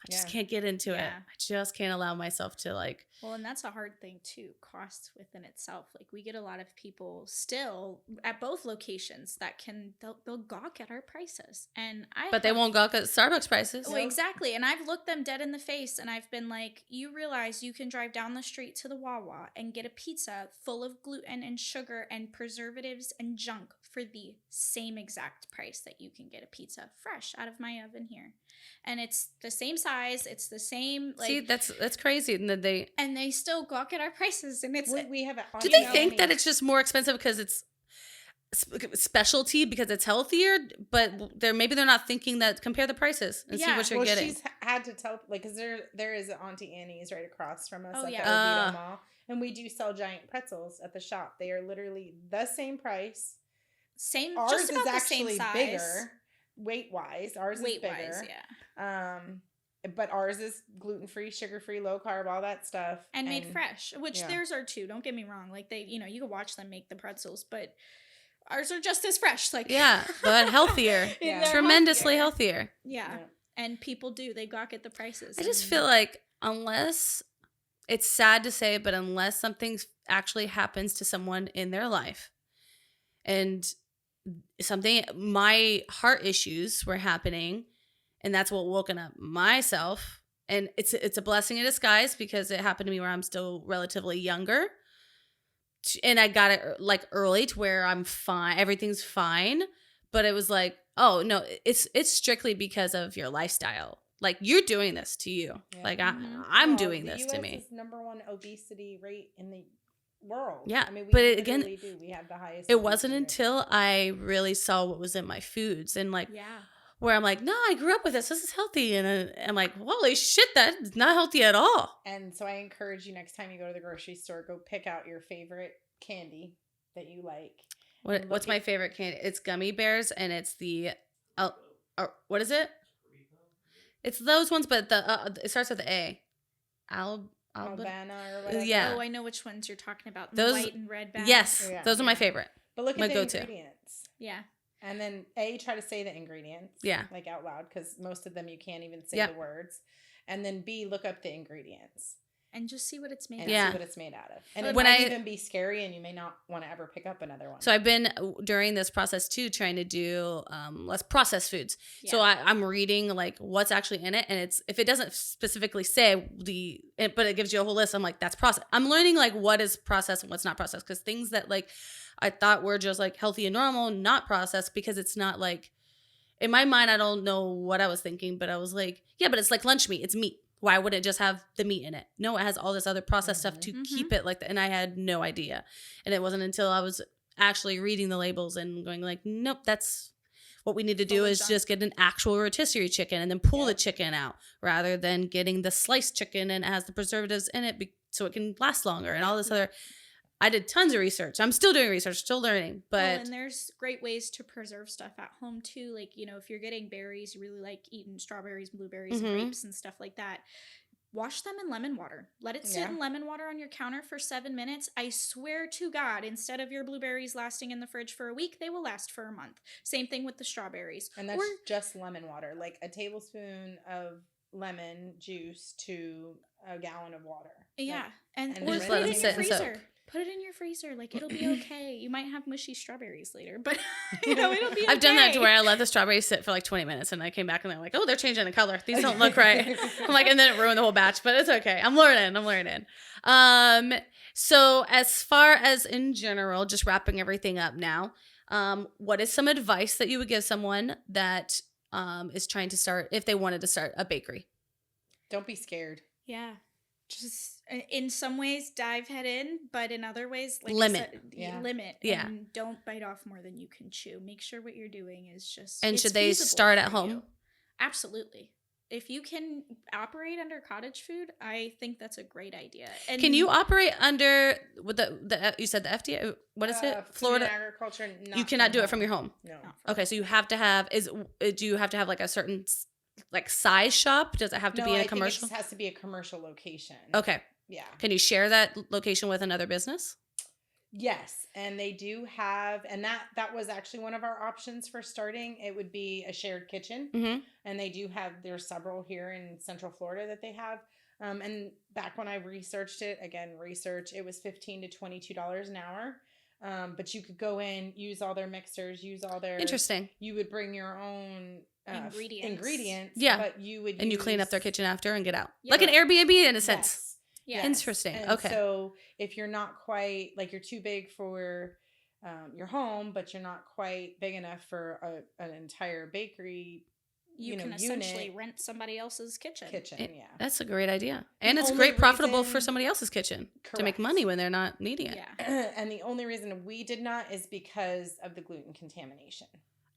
I just can't get into it. I just can't allow myself to like. Well, and that's a hard thing too, cost within itself. Like we get a lot of people still at both locations that they'll gawk at our prices. But they won't gawk at Starbucks prices. Well, exactly. And I've looked them dead in the face and I've been like, you realize you can drive down the street to the Wawa and get a pizza full of gluten and sugar and preservatives and junk for the same exact price that you can get a pizza fresh out of my oven here. And it's the same size, it's the same like. See, that's crazy. And they still gawk at our prices, and it's we have it. Do they think that it's just more expensive because it's specialty, because it's healthier? But maybe they're not thinking that. Compare the prices and see what you're getting. She's had to tell, like, because there is an Auntie Annie's right across from us at the Oviedo Mall, and we do sell giant pretzels at the shop. They are literally the same price. Ours just about is actually the same size. Bigger weight wise. Ours is bigger. But ours is gluten-free, sugar-free, low carb, all that stuff. And made fresh, which theirs are too. Don't get me wrong. Like you can watch them make the pretzels, but ours are just as fresh. Like but healthier. Tremendously healthier. Yeah. And people they gawk at the prices. I just feel like unless, it's sad to say, but unless something actually happens to someone in their life and my heart issues were happening, and that's what woken up myself. And it's a blessing in disguise because it happened to me where I'm still relatively younger. And I got it like early to where I'm fine. Everything's fine. But it was like, oh, no, it's strictly because of your lifestyle. Like you're doing this to you. Yeah. Like I'm doing this to me. The US is #1 obesity rate in the world. Yeah. I mean, we have the highest. It wasn't until I really saw what was in my foods and like. Yeah. Where I'm like, no, I grew up with this. This is healthy. And I'm like, holy shit, that's not healthy at all. And so I encourage you, next time you go to the grocery store, go pick out your favorite candy that you like. What's my favorite candy? It's gummy bears, and it's the, what is it? It's those ones, but it starts with the A. Albana or whatever. Yeah. Oh, I know which ones you're talking about. Those, the white and red bags. Yes, those are my favorite. But look at the go-to. ingredients. Yeah. And then try to say the ingredients. Yeah. Like out loud, because most of them you can't even say the words. And then B, look up the ingredients. And just see what it's made out of. Yeah. See what it's made out of. And it might even be scary, and you may not want to ever pick up another one. So I've been, during this process too, trying to do less processed foods. Yeah. So I'm reading like what's actually in it. And if it doesn't specifically say but it gives you a whole list, I'm like, that's processed. I'm learning like what is processed and what's not processed. Because things that like I thought were just like healthy and normal, not processed, because it's not like, in my mind, I don't know what I was thinking, but I was like, yeah, but it's like lunch meat. It's meat. Why would it just have the meat in it? No, it has all this other processed stuff to keep it like that. And I had no idea. And it wasn't until I was actually reading the labels and going like, nope, that's what we need to do is just get an actual rotisserie chicken and then pull the chicken out rather than getting the sliced chicken and it has the preservatives in it so it can last longer and all this other. I did tons of research. I'm still doing research, still learning. But and there's great ways to preserve stuff at home too. Like, if you're getting berries, you really like eating strawberries, blueberries, and grapes and stuff like that. wash them in lemon water. Let it sit in lemon water on your counter for 7 minutes. I swear to God, instead of your blueberries lasting in the fridge for a week, they will last for a month. Same thing with the strawberries. And that's just lemon water, like a tablespoon of lemon juice to a gallon of water. Yeah. And or put it in your freezer. Put it in your freezer. Like, it'll be okay. You might have mushy strawberries later, but, it'll be okay. I've done that to where I let the strawberries sit for like 20 minutes and I came back and they're like, oh, they're changing the color. These don't look right. I'm like, and then it ruined the whole batch, but it's okay. I'm learning. So as far as in general, just wrapping everything up now, what is some advice that you would give someone that is trying to start, if they wanted to start a bakery? Don't be scared. Yeah. Just in some ways dive head in, but in other ways, like limit. Limit. Yeah. And don't bite off more than you can chew. Make sure what you're doing is just And should they start at home? Absolutely. If you can operate under cottage food, I think that's a great idea. And can you operate under with the you said the FDA? What is it? Florida agriculture. You cannot do it from your home. No. Okay, so you have to have do you have to have like a certain like size shop? Does it have to be in a commercial? Think it just has to be a commercial location. Okay. Yeah. Can you share that location with another business? Yes, and they do have, and that was actually one of our options for starting. It would be a shared kitchen, and they do have. There's several here in Central Florida that they have. And back when I researched it, it was $15 to $22 an hour. But you could go in, use all their mixers, use all their. Interesting. You would bring your own ingredients. Yeah. But you would you clean up their kitchen after and get out. Yeah. Like an Airbnb in a sense. Yes. Yeah. Interesting. And okay. So if you're not quite, like you're too big for your home, but you're not quite big enough for an entire bakery, you can essentially rent somebody else's kitchen. Yeah. That's a great idea. And it's great profitable for somebody else's kitchen to make money when they're not needing it. Yeah. And the only reason we did not is because of the gluten contamination.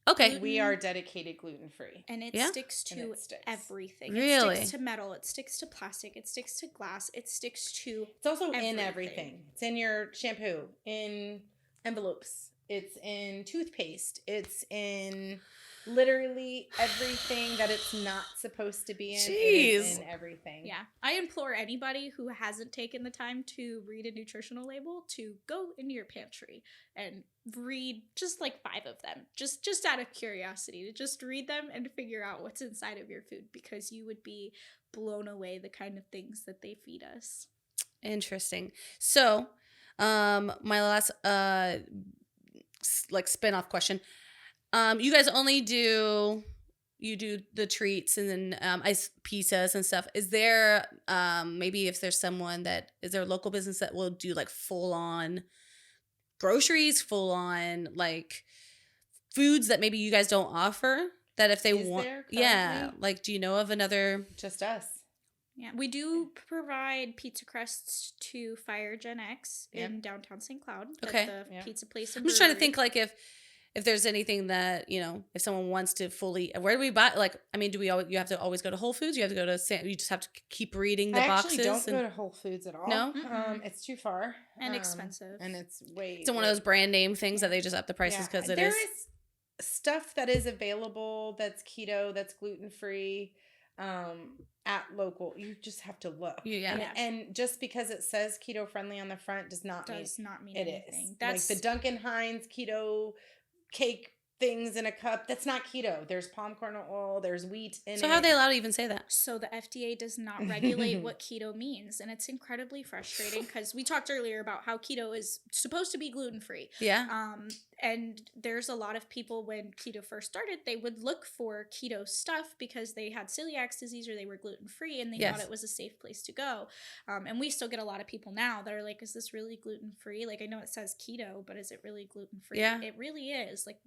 Okay. We are dedicated gluten-free. And it sticks to everything. Really? It sticks to metal. It sticks to plastic. It sticks to glass. It sticks to It's also in everything. It's in your shampoo, in envelopes. It's in toothpaste. It's in literally everything that it's not supposed to be in. Jeez. It is in everything. Yeah. I implore anybody who hasn't taken the time to read a nutritional label to go into your pantry and read just like 5 of them. Just out of curiosity, to just read them and figure out what's inside of your food, because you would be blown away the kind of things that they feed us. Interesting. So, my last like spin-off question. You guys only do the treats and then ice pizzas and stuff. Is there maybe if there's someone that is there a local business that will do like full on groceries, full on like foods that maybe you guys don't offer, that if they want, like do you know of another? Just us. Yeah, we do provide pizza crusts to Fire Gen X in downtown St. Cloud. Okay. The pizza place. I'm just trying to think like if there's anything that, you know, if someone wants to fully, where do we buy? Like, I mean, you have to always go to Whole Foods? You have to go to, you just have to keep reading the boxes? I actually don't go to Whole Foods at all. No? It's too far. And expensive. And it's way. It's one of those brand name things that they just up the prices because there is stuff that is available that's keto, that's gluten-free, at local. You just have to look. Yeah. And just because it says keto friendly on the front does not mean it anything. Is. That's like the Duncan Hines keto cake things in a cup. That's not keto. There's palm kernel oil. There's wheat in it. So how are they allowed to even say that? So the FDA does not regulate what keto means. And it's incredibly frustrating because we talked earlier about how keto is supposed to be gluten-free. Yeah. And there's a lot of people when keto first started, they would look for keto stuff because they had celiac disease or they were gluten-free and they thought it was a safe place to go. And we still get a lot of people now that are like, is this really gluten-free? Like, I know it says keto, but is it really gluten-free? Yeah. It really is. Like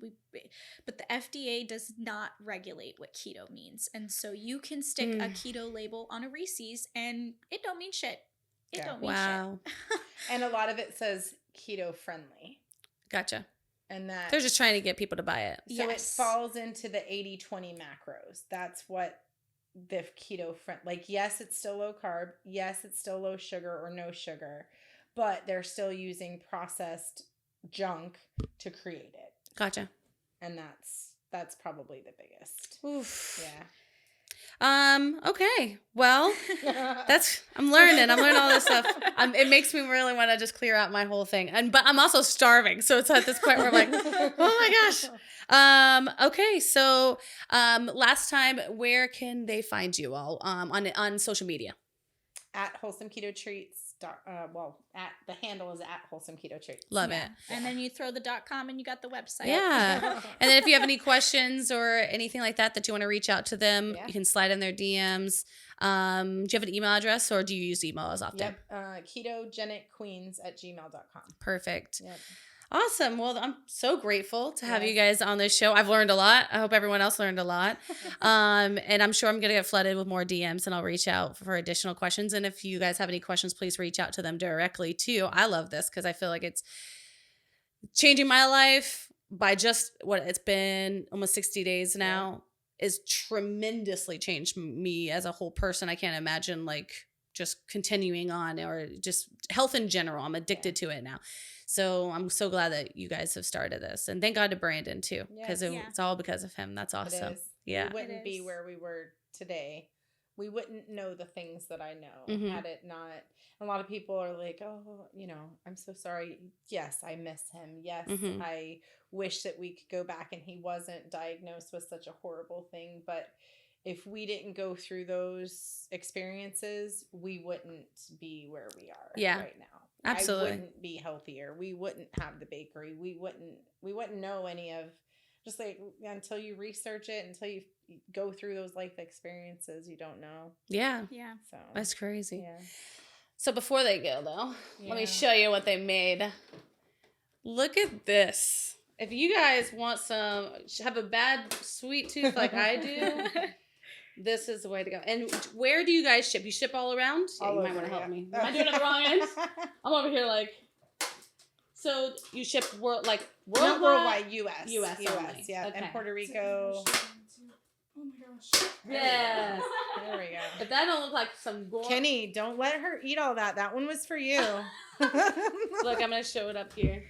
but the FDA does not regulate what keto means. And so you can stick a keto label on a Reese's and it don't mean shit. It don't mean shit. And a lot of it says keto friendly. Gotcha. And that they're just trying to get people to buy it. So it falls into the 80-20 macros. That's what the keto friend, like, yes, it's still low carb. Yes, it's still low sugar or no sugar, but they're still using processed junk to create it. Gotcha. And that's probably the biggest. Oof. Yeah. Okay. Well, I'm learning all this stuff. It makes me really want to just clear out my whole thing. But I'm also starving. So it's at this point where I'm like, oh my gosh. Okay. So, last time, where can they find you all, on social media? At Wholesome Keto Treats. At the handle is at Wholesome Keto Treats. Love it. And then you throw the .com and you got the website. Yeah. And then if you have any questions or anything like that you want to reach out to them, you can slide in their DMs. Do you have an email address, or do you use email as often? Yep. ketogenicqueens@gmail.com. Perfect. Yep. Awesome. Well, I'm so grateful to have you guys on this show. I've learned a lot. I hope everyone else learned a lot. And I'm sure I'm going to get flooded with more DMs, and I'll reach out for additional questions. And if you guys have any questions, please reach out to them directly too. I love this because I feel like it's changing my life by just what it's been almost 60 days now is tremendously changed me as a whole person. I can't imagine like just continuing on, or just health in general. I'm addicted to it now. So I'm so glad that you guys have started this, and thank God to Brandon too, because it's all because of him. That's awesome. Yeah, we wouldn't be where we were today. We wouldn't know the things that I know had it not. A lot of people are like, "Oh, I'm so sorry." Yes, I miss him. Yes, I wish that we could go back and he wasn't diagnosed with such a horrible thing. But if we didn't go through those experiences, we wouldn't be where we are right now. Absolutely. I wouldn't be healthier. We wouldn't have the bakery. We wouldn't know any of, just like, until you research it, until you go through those life experiences, you don't know. Yeah. Yeah. So that's crazy. Yeah. So before they go though, let me show you what they made. Look at this. If you guys want have a bad sweet tooth like I do, this is the way to go. And where do you guys ship? You ship all around? Yeah, you might want to help me. Am I doing it the wrong end? I'm over here like. So you ship worldwide? Not worldwide, U.S. U.S. only. Yeah. Okay. And Puerto Rico. Oh my gosh. Yes. There we go. If that don't look like some gore. Kenny, don't let her eat all that. That one was for you. Look, I'm going to show it up here.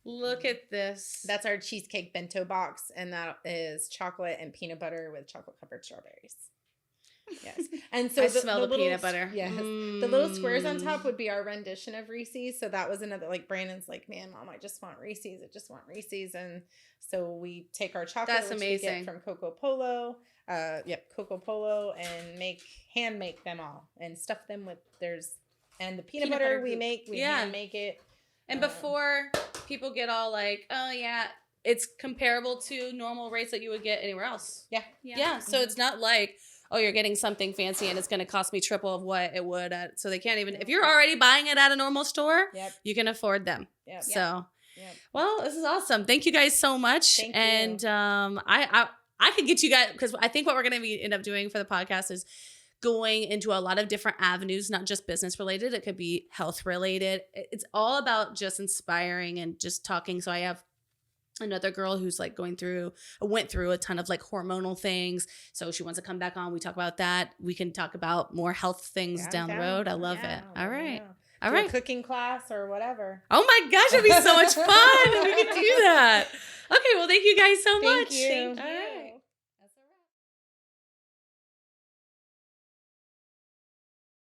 Look at this. That's our cheesecake bento box, and that is chocolate and peanut butter with chocolate covered strawberries. Yes. And so I smell the peanut butter. Yes. The little squares on top would be our rendition of Reese's. So that was another, like, Brandon's like, man, Mom, I just want Reese's. I just want Reese's. And so we take our chocolate, That's amazing. we get from Coco Polo. Coco Polo, and hand make them all and stuff them with and the peanut butter we make, we hand make it. And before people get all like, oh yeah, it's comparable to normal rates that you would get anywhere else. Yeah. So it's not like, oh, you're getting something fancy and it's going to cost me triple of what it would at. So they can't even, if you're already buying it at a normal store, you can afford them. So, well, this is awesome. Thank you guys so much. Thank and you. I could get you guys, because I think what we're going to end up doing for the podcast is going into a lot of different avenues, not just business related. It could be health related. It's all about just inspiring and just talking. So I have another girl who's like went through a ton of like hormonal things. So she wants to come back on. We talk about that. We can talk about more health things down the road. I love it. All right. All right. A cooking class or whatever. Oh my gosh, it'd be so much fun. We could do that. Okay, well, thank you guys so much. Thank you. All right.